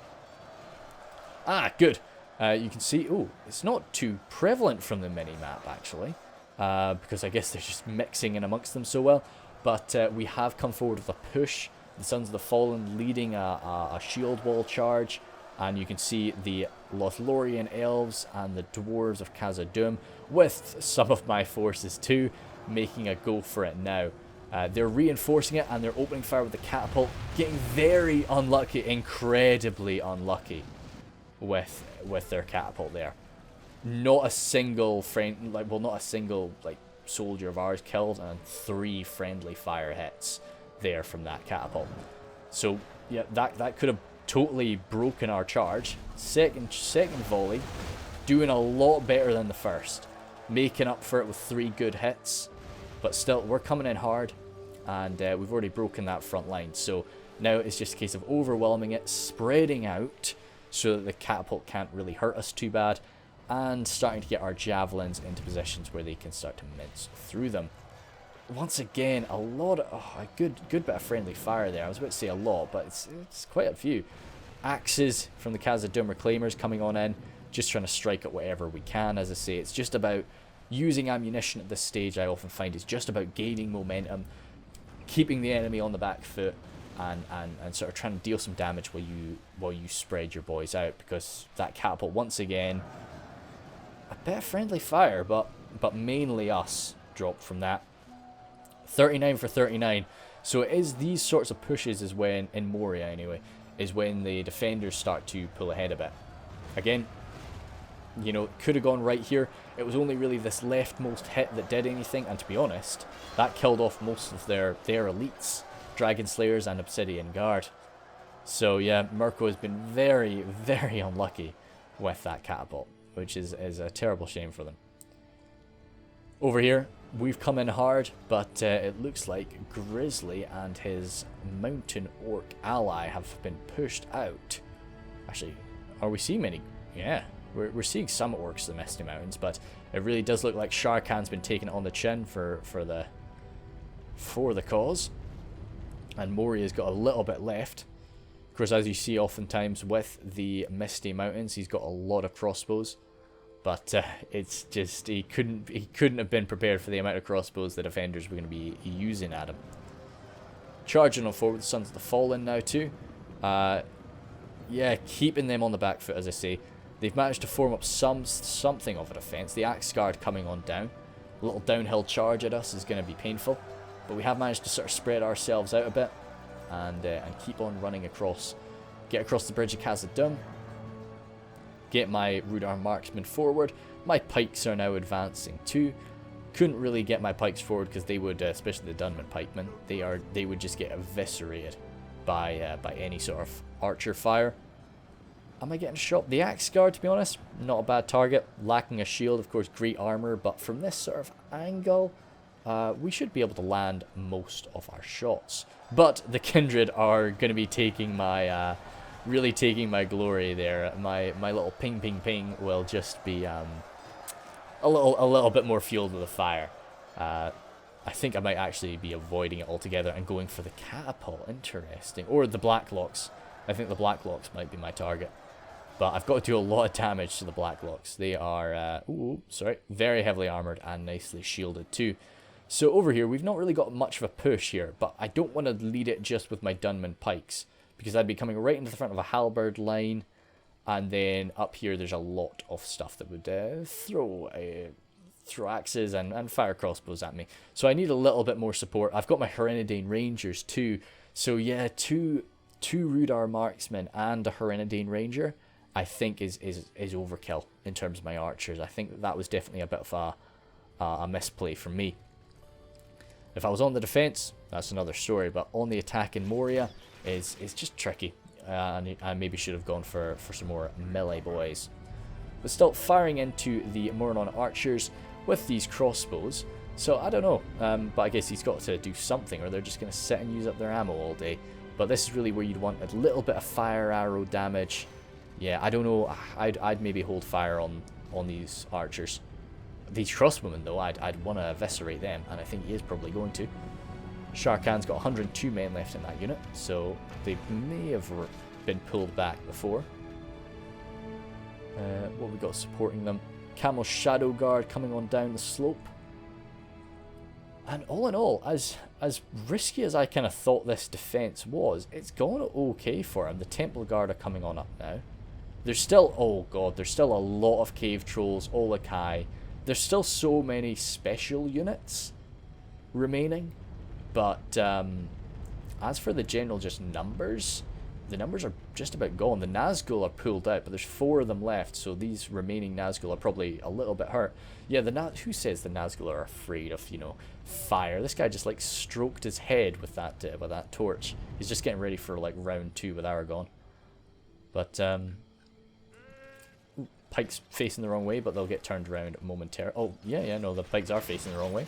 Ah, good. You can see, oh, it's not too prevalent from the mini-map, actually, because I guess they're just mixing in amongst them so well. But we have come forward with a push. The Sons of the Fallen leading a shield wall charge. And you can see the Lothlorien elves and the dwarves of Khazad, with some of my forces too, making a go for it now. They're reinforcing it, and they're opening fire with the catapult, getting very unlucky, incredibly unlucky with their catapult there. Not a single soldier of ours killed, and 3 friendly fire hits there from that catapult. So yeah, that could have totally broken our charge. Second volley, doing a lot better than the first, making up for it with 3 good hits. But still, we're coming in hard, and we've already broken that front line. So now it's just a case of overwhelming it, spreading out so that the catapult can't really hurt us too bad, and starting to get our javelins into positions where they can start to mince through them. Once again, a good bit of friendly fire there. I was about to say a lot, but it's quite a few. Axes from the Khazad Reclaimers coming on in, just trying to strike at whatever we can. As I say, it's just about using ammunition at this stage. I often find it's just about gaining momentum, keeping the enemy on the back foot, and sort of trying to deal some damage while you spread your boys out, because that catapult, once again, a bit of friendly fire, but mainly us dropped from that. 39 for 39. So it is these sorts of pushes is when, in Moria anyway, is when the defenders start to pull ahead a bit. Again, you know, could have gone right here. It was only really this leftmost hit that did anything, and to be honest, that killed off most of their elites, Dragon Slayers and Obsidian Guard. So yeah, Mirko has been very, very unlucky with that catapult, which is a terrible shame for them. Over here, we've come in hard, but it looks like Grizzly and his mountain orc ally have been pushed out. Actually, are we seeing many? Yeah, we're seeing some orcs in the Misty Mountains, but it really does look like Sharkan's been taking it on the chin for the cause. And Moria's got a little bit left. Of course, as you see oftentimes with the Misty Mountains, he's got a lot of crossbows. But it's just, he couldn't have been prepared for the amount of crossbows the defenders were going to be using at him. Charging on forward, the Sons of the Fallen now too. Yeah, keeping them on the back foot, as I say. They've managed to form up something of a defence. The Axe Guard coming on down. A little downhill charge at us is going to be painful. But we have managed to sort of spread ourselves out a bit. And keep on running across. Get across the bridge of Khazad. Get my Rhudaur marksmen forward. My pikes are now advancing too. Couldn't really get my pikes forward because they would, especially the Dunman pikemen, they would just get eviscerated by any sort of archer fire. Am I getting shot? The Axe Guard, to be honest, not a bad target. Lacking a shield, of course, great armor, but from this sort of angle, we should be able to land most of our shots. But the Kindred are going to be taking my, really taking my glory there. My little ping ping ping will just be a little bit more fuel to the fire. I think I might actually be avoiding it altogether and going for the catapult. Interesting. Or the Blacklocks. I think the Blacklocks might be my target. But I've got to do a lot of damage to the Blacklocks. They are, very heavily armoured and nicely shielded too. So over here, we've not really got much of a push here, but I don't want to lead it just with my Dunman pikes, because I'd be coming right into the front of a halberd line, and then up here there's a lot of stuff that would throw axes and fire crossbows at me. So I need a little bit more support. I've got my Herenidane Rangers too. So yeah, two Rhudaur marksmen and a Herenidane Ranger, I think is overkill in terms of my archers. I think that was definitely a bit of a misplay from me. If I was on the defense, that's another story, but on the attack in Moria is just tricky. And I maybe should have gone for some more melee boys. But still firing into the Moranon archers with these crossbows. So I don't know, but I guess he's got to do something, or they're just going to sit and use up their ammo all day. But this is really where you'd want a little bit of fire arrow damage. Yeah, I don't know. I'd maybe hold fire on these archers. These crossbowmen, though, I'd want to eviscerate them, and I think he is probably going to. Sharkan's got 102 men left in that unit, so they may have been pulled back before. What we got supporting them? Camel Shadow Guard coming on down the slope. And all in all, as risky as I kind of thought this defense was, it's gone okay for him. The Temple Guard are coming on up now. There's still, oh god, there's still a lot of cave trolls, Olokai. There's still so many special units remaining. But as for the general just numbers, the numbers are just about gone. The Nazgul are pulled out, but there's 4 of them left, so these remaining Nazgul are probably a little bit hurt. Yeah, who says the Nazgul are afraid of, fire? This guy just like stroked his head with that torch. He's just getting ready for like round 2 with Aragon. But pikes facing the wrong way, but they'll get turned around momentarily. Oh yeah, no, the pikes are facing the wrong way,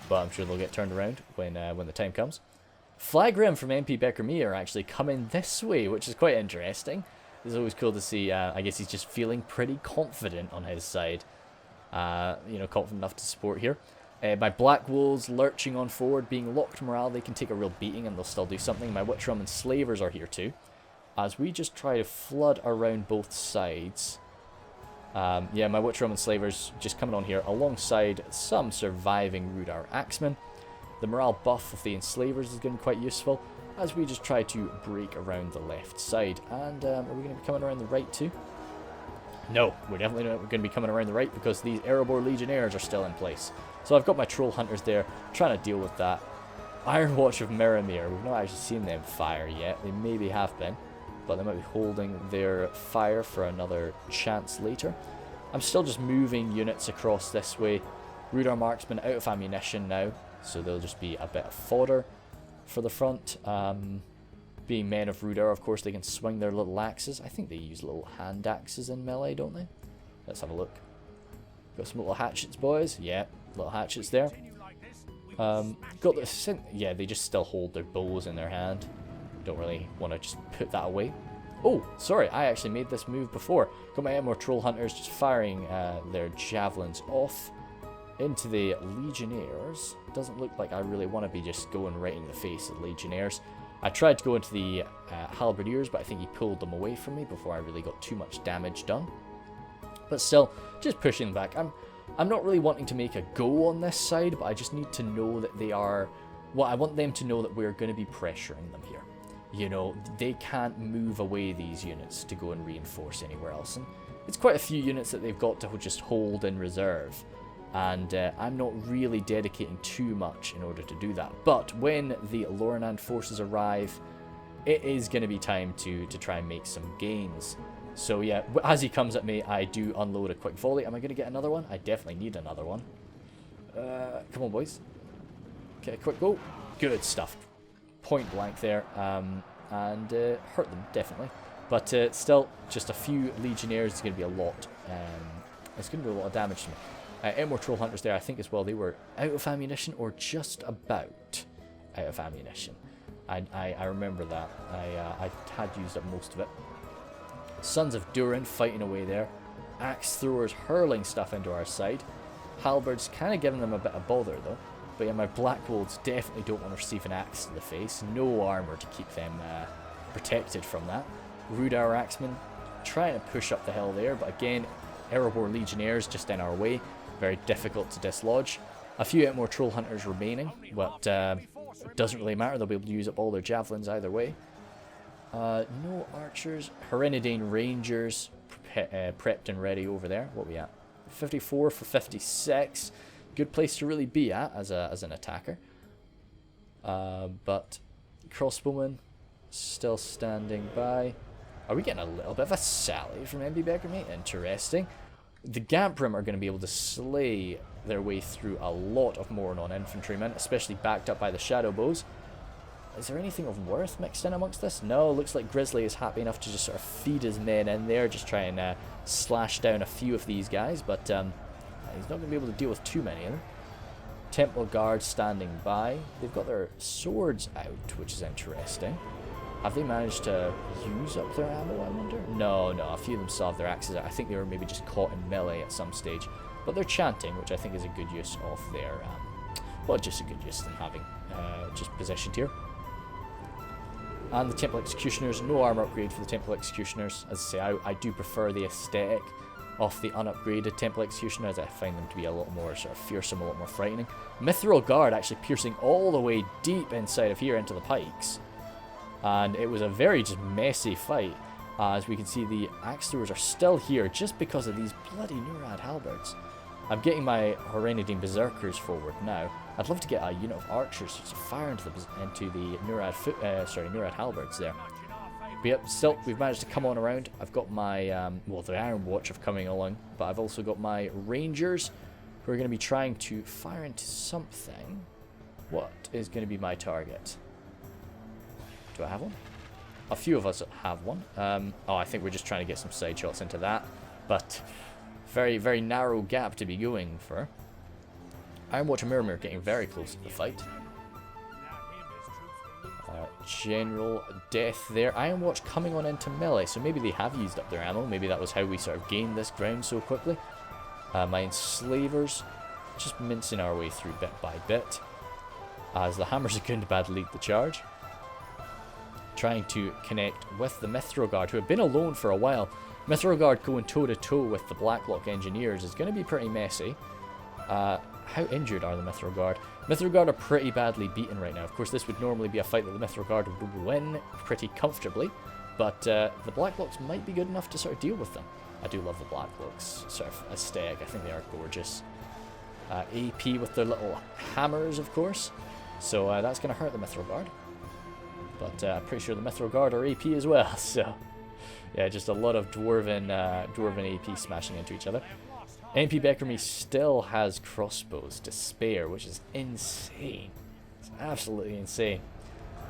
but I'm sure they'll get turned around when the time comes. Flagrim from MP Beckerme are actually coming this way, which is quite interesting. It's always cool to see. I guess he's just feeling pretty confident on his side. Confident enough to support here. My Black Wolves lurching on forward, being locked morale. They can take a real beating and they'll still do something. My Witchrum and Slavers are here too, as we just try to flood around both sides. My Witchrum and Slavers just coming on here alongside some surviving Rhudaur Axemen. The morale buff of the Enslavers is getting quite useful as we just try to break around the left side. And are we going to be coming around the right too? No, we're definitely not going to be coming around the right because these Erebor Legionnaires are still in place. So I've got my Troll Hunters there trying to deal with that. Iron Watch of Miramir, we've not actually seen them fire yet. They maybe have been, but they might be holding their fire for another chance later. I'm still just moving units across this way. Rhudaur Marksmen out of ammunition now, so they'll just be a bit of fodder for the front. Being men of Rhudaur, of course, they can swing their little axes. I think they use little hand axes in melee, don't they? Let's have a look. Got some little hatchets, boys. Yeah, little hatchets there. Got the... Yeah, they just still hold their bows in their hand. Don't really want to just put that away. Oh, sorry, I actually made this move before. Got my Erebor Troll Hunters just firing their javelins off into the Legionnaires. Doesn't look like I really want to be just going right in the face of Legionnaires. I tried to go into the halberdiers, but I think he pulled them away from me before I really got too much damage done. But still, just pushing them back. I'm not really wanting to make a go on this side, but I just need to know that they are... Well, I want them to know that we're going to be pressuring them here. You know, they can't move away these units to go and reinforce anywhere else. And it's quite a few units that they've got to just hold in reserve. And I'm not really dedicating too much in order to do that. But when the Lothlorien forces arrive, it is going to be time to try and make some gains. So yeah, as he comes at me, I do unload a quick volley. Am I going to get another one? I definitely need another one. Come on, boys. Okay, quick go. Good stuff. Point blank there. And hurt them, definitely. But still, just a few legionnaires is going to be a lot. It's going to be a lot of damage to me. Erebor troll hunters there, I think as well, they were out of ammunition or just about out of ammunition. I remember that. I had used up most of it. Sons of Durin fighting away there. Axe throwers hurling stuff into our side. Halberds kind of giving them a bit of bother though. But yeah, my Black Wolves definitely don't want to receive an axe to the face. No armor to keep them protected from that. Rhudaur axemen trying to push up the hill there, but again, Erebor legionnaires just in our way. Very difficult to dislodge. A few more troll hunters remaining, but it doesn't really matter. They'll be able to use up all their javelins either way. No archers. Herenidane rangers prepped and ready over there. What are we at? 54 for 56. Good place to really be at as an attacker. But crossbowmen still standing by. Are we getting a little bit of a sally from MB Beckerme? Interesting. The Gamprim are going to be able to slay their way through a lot of Mordor infantrymen, especially backed up by the shadow bows. Is there anything of worth mixed in amongst this? No, looks like Grizzly is happy enough to just sort of feed his men in there, just try and slash down a few of these guys, but he's not going to be able to deal with too many of them. Temple Guards standing by. They've got their swords out, which is interesting. Have they managed to use up their ammo, I wonder? No, a few of them still have their axes out. I think they were maybe just caught in melee at some stage. But they're chanting, which I think is a good use of their... well, just a good use of them having just positioned here. And the Temple Executioners, no armor upgrade for the Temple Executioners. As I say, I do prefer the aesthetic of the unupgraded Temple Executioners. I find them to be a lot more sort of fearsome, a lot more frightening. Mithril Guard actually piercing all the way deep inside of here into the pikes. And it was a very just messy fight. As we can see, the axe throwers are still here just because of these bloody Nurad halberds. I'm getting my Herenidine Berserkers forward now. I'd love to get a unit of archers to fire into the Nurad halberds there. But yep, still, we've managed to come on around. I've got my, well, the Iron Watch of coming along, but I've also got my Rangers who are going to be trying to fire into something. What is going to be my target? Do I have one? A few of us have one. Oh, I think we're just trying to get some side shots into that. But very, very narrow gap to be going for. Iron Watch and Mirror getting very close to the fight. General death there. Iron Watch coming on into melee, so maybe they have used up their ammo. Maybe that was how we sort of gained this ground so quickly. My Enslavers just mincing our way through bit by bit. As the Hammers of Gundabad lead the charge. Trying to connect with the Mithril Guard, who have been alone for a while. Mithril Guard going toe-to-toe with the Blacklock Engineers is going to be pretty messy. How injured are the Mithril Guard? Mithril Guard are pretty badly beaten right now. Of course, this would normally be a fight that the Mithril Guard would win pretty comfortably, but the Blacklocks might be good enough to sort of deal with them. I do love the Blacklocks sort of aesthetic. I think they are gorgeous. AP with their little hammers, of course. So that's going to hurt the Mithril Guard. But I'm pretty sure the Mithril Guard are AP as well, so yeah, just a lot of Dwarven AP smashing into each other. MP Beckerme still has crossbows to spare, which is insane. It's absolutely insane.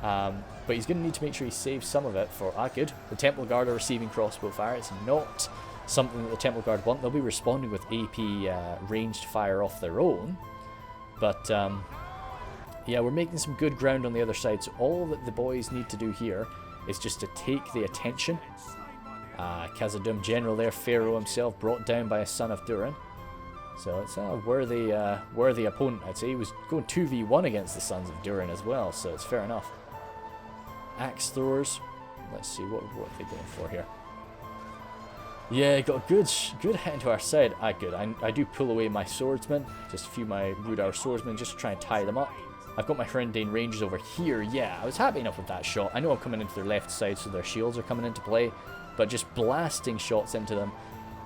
But he's going to need to make sure he saves some of it for... good. The Temple Guard are receiving crossbow fire. It's not something that the Temple Guard want. They'll be responding with AP ranged fire off their own. But... yeah, we're making some good ground on the other side, so all that the boys need to do here is just to take the attention. Khazad General there, Pharaoh himself, brought down by a son of Durin. So it's a worthy opponent, I'd say. He was going 2v1 against the sons of Durin as well, so it's fair enough. axe throwers. Let's see, what are they going for here? Yeah, got a good hit into our side. Good. I do pull away my swordsmen, just a few of my Rhudaur swordsmen, just to try and tie them up. I've got my Hrindane Rangers over here. Yeah, I was happy enough with that shot. I know I'm coming into their left side, so their shields are coming into play, but just blasting shots into them,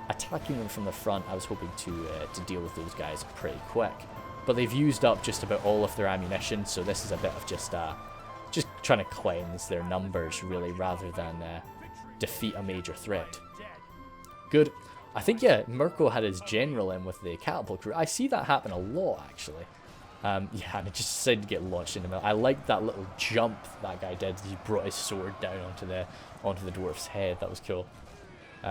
attacking them from the front, I was hoping to deal with those guys pretty quick. But they've used up just about all of their ammunition, so this is a bit of just trying to cleanse their numbers, really, rather than defeat a major threat. Good. I think, yeah, Mirko had his general in with the catapult crew. I see that happen a lot, actually. Yeah, and it just decided to get launched in the middle. I liked that little jump that guy did. He brought his sword down onto the dwarf's head. That was cool.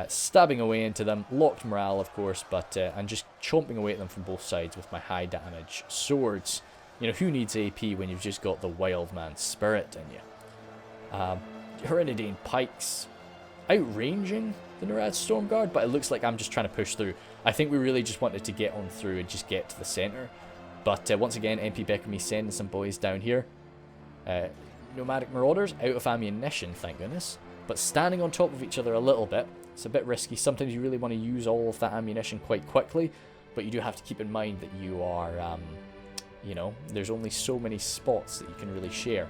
Stabbing away into them. Locked morale, of course, but and just chomping away at them from both sides with my high damage swords. You know, who needs AP when you've just got the Wildman spirit in you? Hereditary pikes outranging the Narad Stormguard, but it looks like I'm just trying to push through. I think we really just wanted to get on through and just get to the centre. But once again, MP Beckamy sending some boys down here. Nomadic Marauders out of ammunition, thank goodness. But standing on top of each other a little bit. It's a bit risky. Sometimes you really want to use all of that ammunition quite quickly, but you do have to keep in mind that you are, you know, there's only so many spots that you can really share.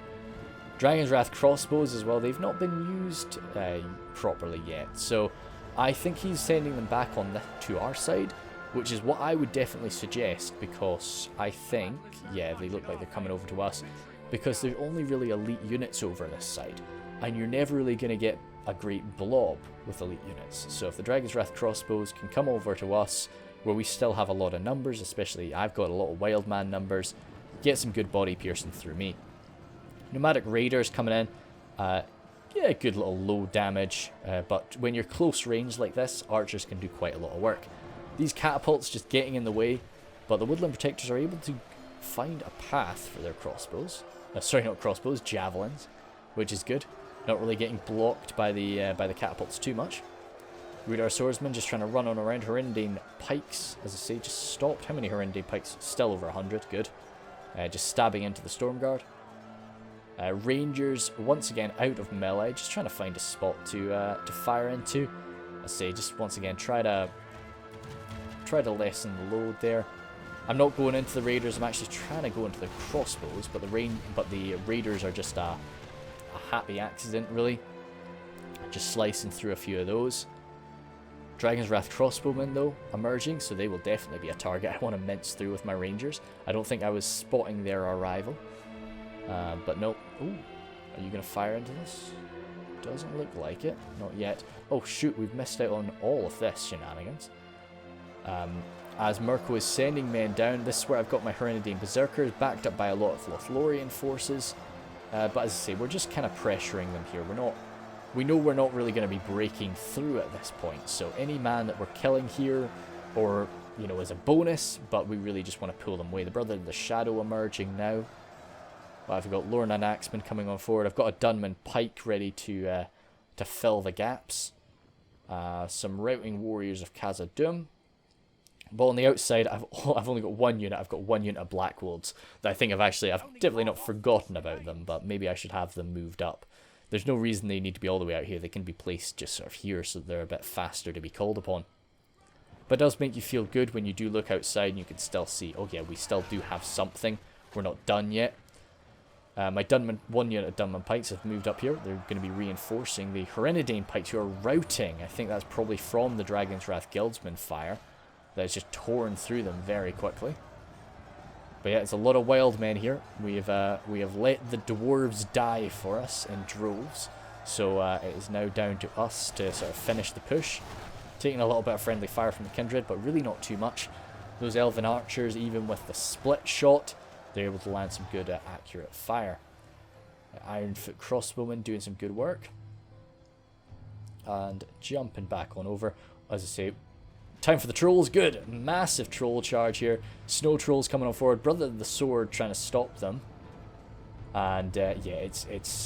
Dragon's Wrath crossbows as well, they've not been used properly yet, so I think he's sending them back on to our side, which is what I would definitely suggest, because I think, yeah, they look like they're coming over to us, because there's only really elite units over this side, and you're never really going to get a great blob with elite units. So if the Dragon's Wrath crossbows can come over to us, where we still have a lot of numbers, especially I've got a lot of Wildman numbers, get some good body piercing through me. Nomadic Raiders coming in, yeah, good little low damage, but when you're close range like this, archers can do quite a lot of work. These catapults just getting in the way, but the Woodland Protectors are able to find a path for their crossbows. Sorry, not crossbows, javelins, which is good. Not really getting blocked by the catapults too much. Rhudaur Swordsman just trying to run on around. Hereditary pikes, as I say, just stopped. How many Hereditary pikes? Still over 100, good. Just stabbing into the Stormguard. Rangers, once again, out of melee, just trying to find a spot to fire into. I say, just once again, try to lessen the load there. I'm not going into the Raiders, I'm actually trying to go into the crossbows, but the Raiders are just a happy accident, really. Just slicing through a few of those. Dragon's Wrath crossbowmen, though, emerging, so they will definitely be a target I want to mince through with my Rangers. I don't think I was spotting their arrival. But no. Ooh, are you going to fire into this? Doesn't look like it. Not yet. Oh shoot, we've missed out on all of this shenanigans. As Mirko is sending men down, this is where I've got my Hereditary Berserkers, backed up by a lot of Lothlorien forces. But as I say, we're just kind of pressuring them here. We know we're not really going to be breaking through at this point. So any man that we're killing here, or, you know, as a bonus, but we really just want to pull them away. The Brother of the Shadow emerging now. I've got Lorna Axeman coming on forward. I've got a Dunman Pike ready to fill the gaps. Some Routing Warriors of Khazad. But on the outside, I've only got one unit. I've got one unit of Black Wolves that I think I've definitely not forgotten about them, but maybe I should have them moved up. There's no reason they need to be all the way out here. They can be placed just sort of here so they're a bit faster to be called upon. But it does make you feel good when you do look outside and you can still see, oh yeah, we still do have something. We're not done yet. My one unit of Dunman Pikes have moved up here. They're going to be reinforcing the Hereditary Pikes who are routing. I think that's probably from the Dragon's Wrath Guildsman fire. That is just torn through them very quickly. But yeah, it's a lot of wild men here. We have let the dwarves die for us in droves. So it is now down to us to sort of finish the push. Taking a little bit of friendly fire from the Kindred, but really not too much. Those Elven Archers, even with the split shot, they're able to land some good accurate fire. Ironfoot Crossbowmen doing some good work. And jumping back on over. As I say, time for the Trolls. Good. Massive Troll charge here. Snow Trolls coming on forward. Brother of the Sword trying to stop them. And yeah, it's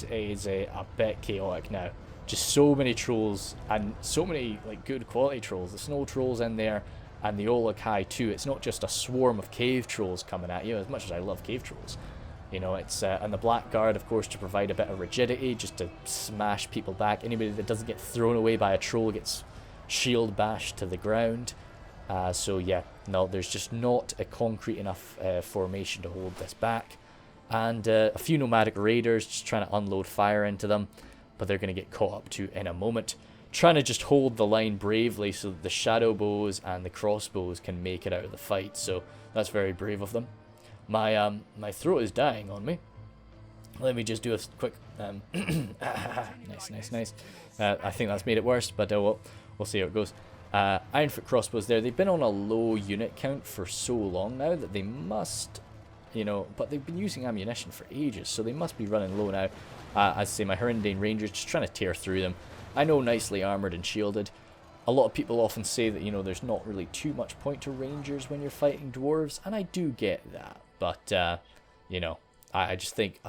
a bit chaotic now. Just so many Trolls and so many like good quality Trolls. The Snow Trolls in there. And the Olokai too. It's not just a swarm of cave trolls coming at you, as much as I love cave trolls. You know, it's and the Black Guard, of course, to provide a bit of rigidity, just to smash people back. Anybody that doesn't get thrown away by a troll gets shield bashed to the ground. So yeah, no, there's just not a concrete enough formation to hold this back. And a few nomadic raiders just trying to unload fire into them, but they're going to get caught up to in a moment. Trying to just hold the line bravely so that the shadow bows and the crossbows can make it out of the fight. So that's very brave of them. My throat is dying on me. Let me just do a quick nice. I think that's made it worse, but we'll see how it goes. Ironfoot crossbows there. They've been on a low unit count for so long now that they must, you know, but they've been using ammunition for ages, so they must be running low now. As I say, my Herondane Rangers just trying to tear through them. I know nicely armoured and shielded. A lot of people often say that, you know, there's not really too much point to Rangers when you're fighting Dwarves, and I do get that. But, you know, I just think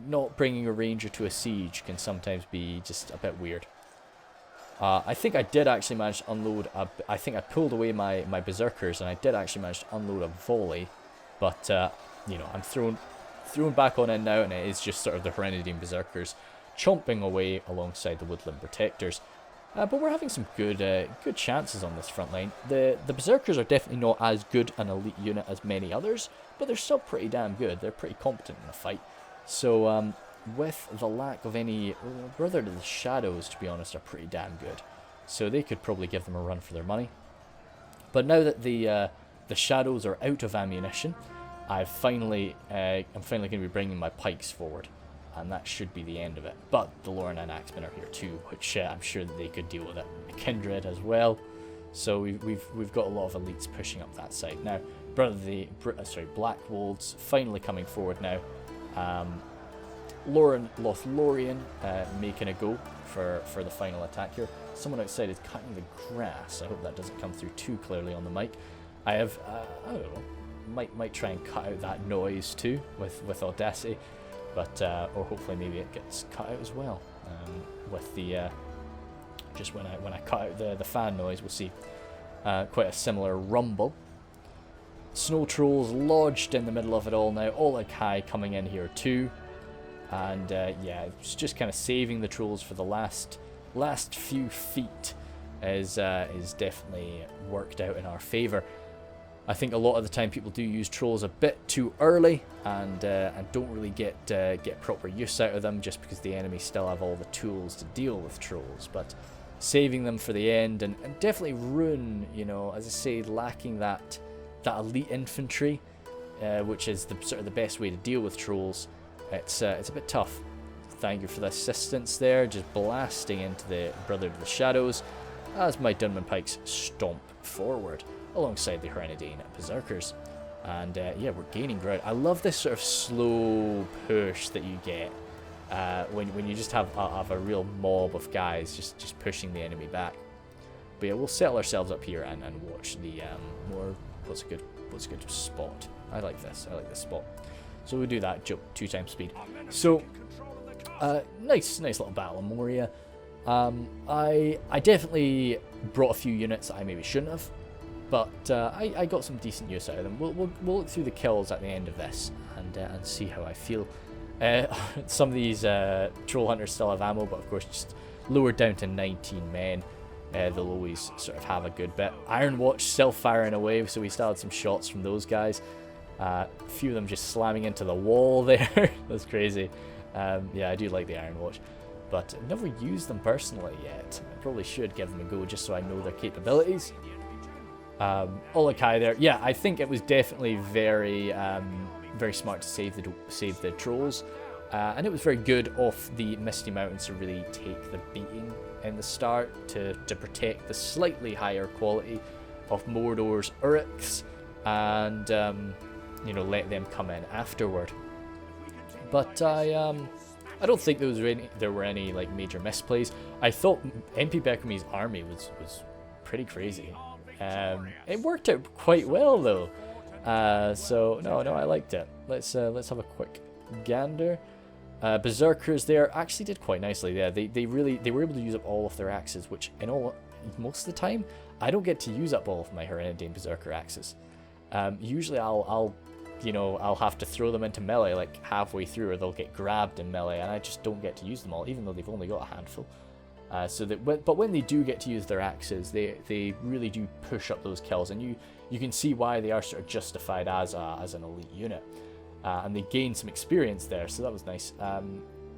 not bringing a Ranger to a siege can sometimes be just a bit weird. I think I did actually manage to unload, I think I pulled away my Berserkers, and I did actually manage to unload a volley. But, you know, I'm thrown back on in now, and it is just sort of the Herondane Berserkers chomping away alongside the Woodland Protectors. But we're having some good chances on this front line. The Berserkers are definitely not as good an elite unit as many others, but they're still pretty damn good. They're pretty competent in the fight. So with the lack of any... Brother to the Shadows, to be honest, are pretty damn good. So they could probably give them a run for their money. But now that the Shadows are out of ammunition, I'm finally going to be bringing my pikes forward. And that should be the end of it. But the Lorien and Axemen are here too, which I'm sure that they could deal with it. Kindred as well. So we've got a lot of elites pushing up that side now. Black Wolves finally coming forward now. Lothlorien making a go for the final attack here. Someone outside is cutting the grass. I hope that doesn't come through too clearly on the mic. I have I don't know. Might try and cut out that noise too with Audacity. But, or hopefully maybe it gets cut out as well, with the, just when I cut out the fan noise, we'll see quite a similar rumble. Snow Trolls lodged in the middle of it all now, Olakai coming in here too, and yeah, it's just kind of saving the Trolls for the last few feet is definitely worked out in our favour. I think a lot of the time people do use trolls a bit too early and don't really get proper use out of them just because the enemy still have all the tools to deal with trolls. But saving them for the end and definitely Rhun, you know, as I say, lacking that elite infantry, which is sort of the best way to deal with trolls. It's a bit tough. Thank you for the assistance there, just blasting into the Brother of the Shadows as my Dunman Pikes stomp forward alongside the Herondane Berserkers. And yeah, we're gaining ground. I love this sort of slow push that you get when you just have a real mob of guys just pushing the enemy back. But yeah, we'll settle ourselves up here and watch the more what's a good spot. I like this spot. So we'll do that, jump 2 times speed. So nice little battle in Moria. I definitely brought a few units that I maybe shouldn't have, but I got some decent use out of them. We'll look through the kills at the end of this and see how I feel. Some of these troll hunters still have ammo, but of course just lowered down to 19 men. They'll always sort of have a good bit. Iron Watch still firing away, so we still had some shots from those guys. A few of them just slamming into the wall there. That's crazy. Yeah, I do like the Iron Watch, but I've never used them personally yet. I probably should give them a go just so I know their capabilities. Olakai there. Yeah, I think it was definitely very smart to save the trolls, and it was very good off the Misty Mountains to really take the beating in the start to protect the slightly higher quality of Mordor's Uruks and you know, let them come in afterward. But I don't think there were any like major misplays. I thought MP Beckerme's army was pretty crazy. It worked out quite well though. So no, I liked it. Let's have a quick gander. Berserkers there actually did quite nicely. Yeah, they were able to use up all of their axes, which most of the time I don't get to use up all of my Herondane Berserker axes. Usually I'll you know, I'll have to throw them into melee like halfway through, or they'll get grabbed in melee, and I just don't get to use them all, even though they've only got a handful. But when they do get to use their axes, they really do push up those kills, and you can see why they are sort of justified as an elite unit, and they gain some experience there, so that was nice.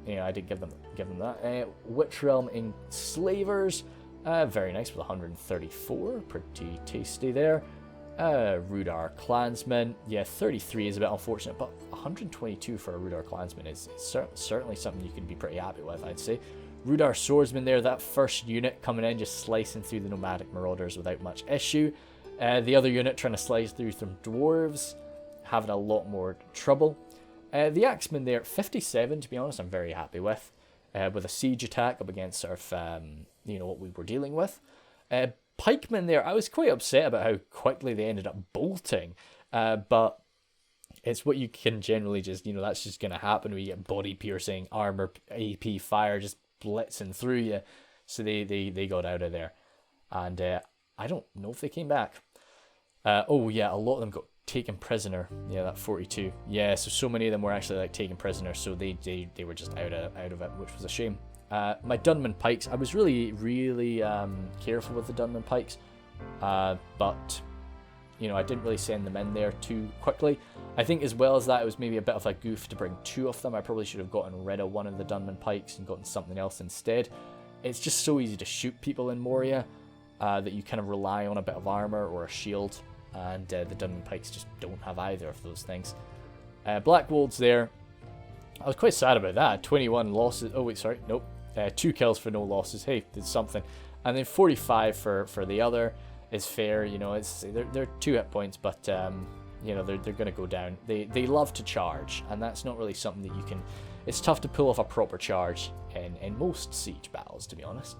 You know, I did give them that. Witch Realm Enslavers, very nice with 134, pretty tasty there. Rhudaur Clansmen, yeah, 33 is a bit unfortunate, but 122 for a Rhudaur Clansman is certainly something you can be pretty happy with, I'd say. Rhudaur Swordsman there, that first unit coming in, just slicing through the nomadic marauders without much issue. The other unit trying to slice through some dwarves, having a lot more trouble. The Axemen there, 57, to be honest, I'm very happy with a siege attack up against sort of, you know, what we were dealing with. Pikemen there, I was quite upset about how quickly they ended up bolting, but it's what you can generally just, you know, that's just going to happen when you get body piercing, armor, AP, fire just blitzing through you. So they got out of there, and I don't know if they came back. Oh yeah, a lot of them got taken prisoner. Yeah, that 42. Yeah, so many of them were actually like taken prisoner, so they were just out of it, which was a shame. My Dunman Pikes, I was really careful with the Dunman Pikes, but you know, I didn't really send them in there too quickly. I think as well as that, it was maybe a bit of a goof to bring 2 of them. I probably should have gotten rid of one of the Dunman Pikes and gotten something else instead. It's just so easy to shoot people in Moria that you kind of rely on a bit of armor or a shield, and the Dunman Pikes just don't have either of those things. Black Wolves there, I was quite sad about that. 21 losses. Oh wait, sorry, nope. 2 kills for no losses. Hey, did something. And then 45 for the other is fair. You know, it's they're 2 hit points, but you know, they're going to go down. They love to charge, and that's not really something that you can. It's tough to pull off a proper charge in most siege battles, to be honest.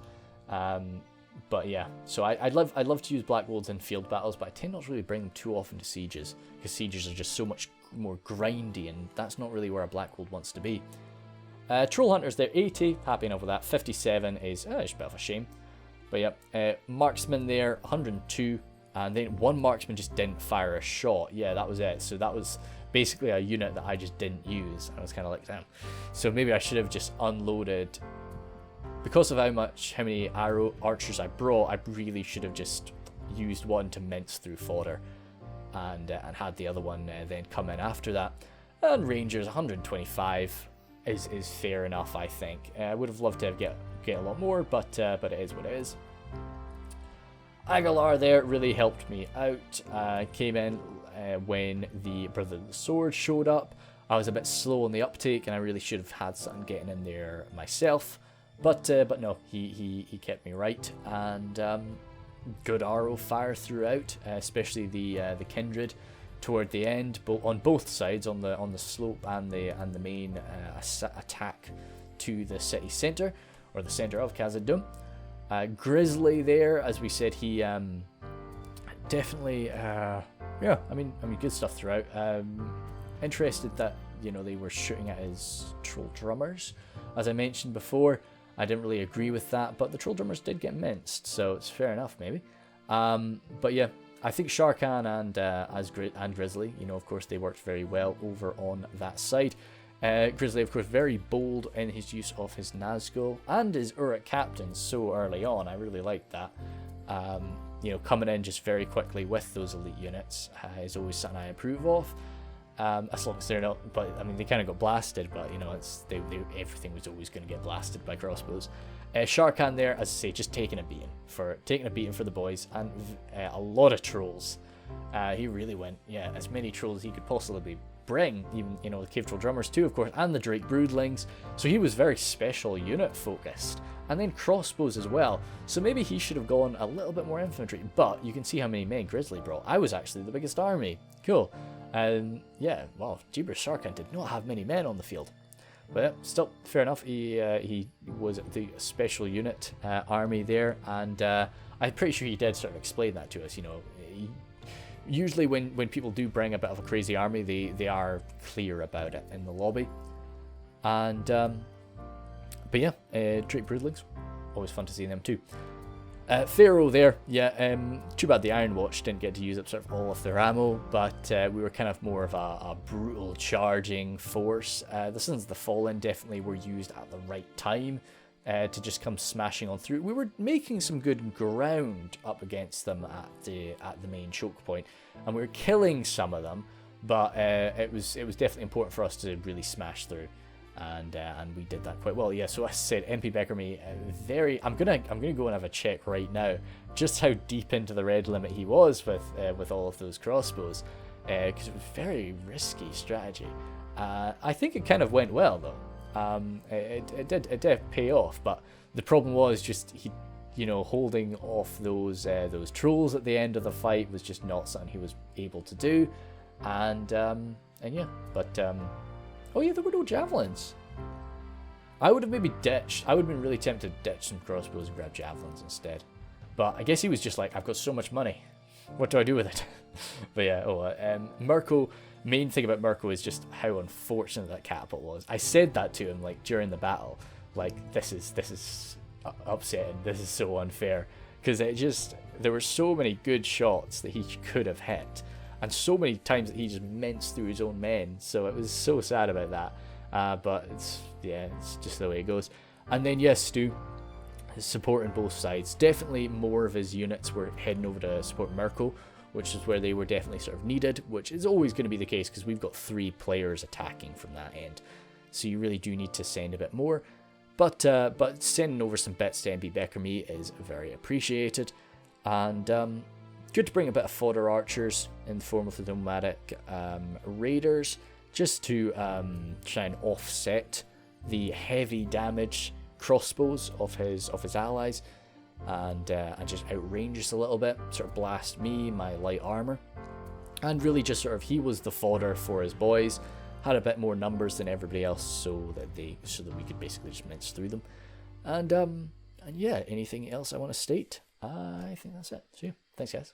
But yeah, so I'd love to use Black Wolves in field battles, but I tend not to really bring them too often to sieges, because sieges are just so much more grindy, and that's not really where a Black Wold wants to be. Troll Hunters, they're 80, happy enough with that. 57 is it's a bit of a shame. But yeah, Marksman there, 102, and then one Marksman just didn't fire a shot. Yeah, that was it. So that was basically a unit that I just didn't use. I was kind of like, damn. So maybe I should have just unloaded. Because of how many arrow archers I brought, I really should have just used one to mince through fodder, and had the other one then come in after that. And Rangers, 125 is fair enough, I think. I would have loved to have get a lot more, but it is what it is. Agalar there really helped me out. Came in when the Brother of the Sword showed up. I was a bit slow on the uptake, and I really should have had something getting in there myself. But no, he kept me right, and good arrow fire throughout, especially the Kindred toward the end, on both sides, on the slope and the main attack to the city center, or the center of Khazad. Grizzly there, as we said, he definitely yeah, I mean good stuff throughout. Interested that, you know, they were shooting at his troll drummers, as I mentioned before. I didn't really agree with that, but the troll drummers did get minced, so it's fair enough maybe. But yeah, I think Sharkan and Grizzly, you know, of course, they worked very well over on that side. Grizzly, of course, very bold in his use of his Nazgul and his Uruk Captain so early on. I really liked that. You know, coming in just very quickly with those elite units is always something I approve of. As long as they're not, but I mean, they kind of got blasted, but you know, everything was always going to get blasted by crossbows. Sharkan there, as I say, just taking a beating for the boys, and a lot of trolls. He really went, yeah, as many trolls as he could possibly bring, even, you know, the Cave Troll Drummers too, of course, and the Drake Broodlings. So he was very special unit focused, and then crossbows as well. So maybe he should have gone a little bit more infantry, but you can see how many men Grizzly brought. I was actually the biggest army. Cool. Yeah, well, Jeebers Sharkan did not have many men on the field. But yeah, still, fair enough. He was the special unit army there, and I'm pretty sure he did sort of explain that to us. You know, usually when people do bring a bit of a crazy army, they are clear about it in the lobby. And but yeah, Drake Broodlings, always fun to see them too. Pharaoh there, yeah, too bad the Iron Watch didn't get to use up sort of all of their ammo, but we were kind of more of a brutal charging force. The Sons of the Fallen definitely were used at the right time to just come smashing on through. We were making some good ground up against them at the main choke point, and we were killing some of them, but it was definitely important for us to really smash through. And we did that quite well. Yeah, so as I said, MP Beckerme, I'm gonna go and have a check right now, just how deep into the red limit he was with all of those crossbows, because it was very risky strategy. I think it kind of went well though. It did pay off, but the problem was just holding off those trolls at the end of the fight was just not something he was able to do, and yeah, but. Oh yeah, there were no javelins. I would have maybe ditched. I would have been really tempted to ditch some crossbows and grab javelins instead. But I guess he was just like, I've got so much money. What do I do with it? But yeah, Mirko, main thing about Mirko is just how unfortunate that catapult was. I said that to him like during the battle. Like, this is upsetting. This is so unfair. Because there were so many good shots that he could have hit. And so many times that he just minced through his own men, so it was so sad about that. But it's just the way it goes. And then yes, Stu, supporting both sides. Definitely more of his units were heading over to support Mirko, which is where they were definitely sort of needed, which is always going to be the case because we've got 3 players attacking from that end. So you really do need to send a bit more. But sending over some bits to MP Beckerme is very appreciated. And good to bring a bit of fodder archers in the form of the nomadic raiders, just to try and offset the heavy damage crossbows of his allies, and just outrange us a little bit, sort of blast me, my light armor, and really just sort of he was the fodder for his boys, had a bit more numbers than everybody else, so that we could basically just mince through them, and yeah, anything else I want to state? I think that's it. So yeah, thanks guys.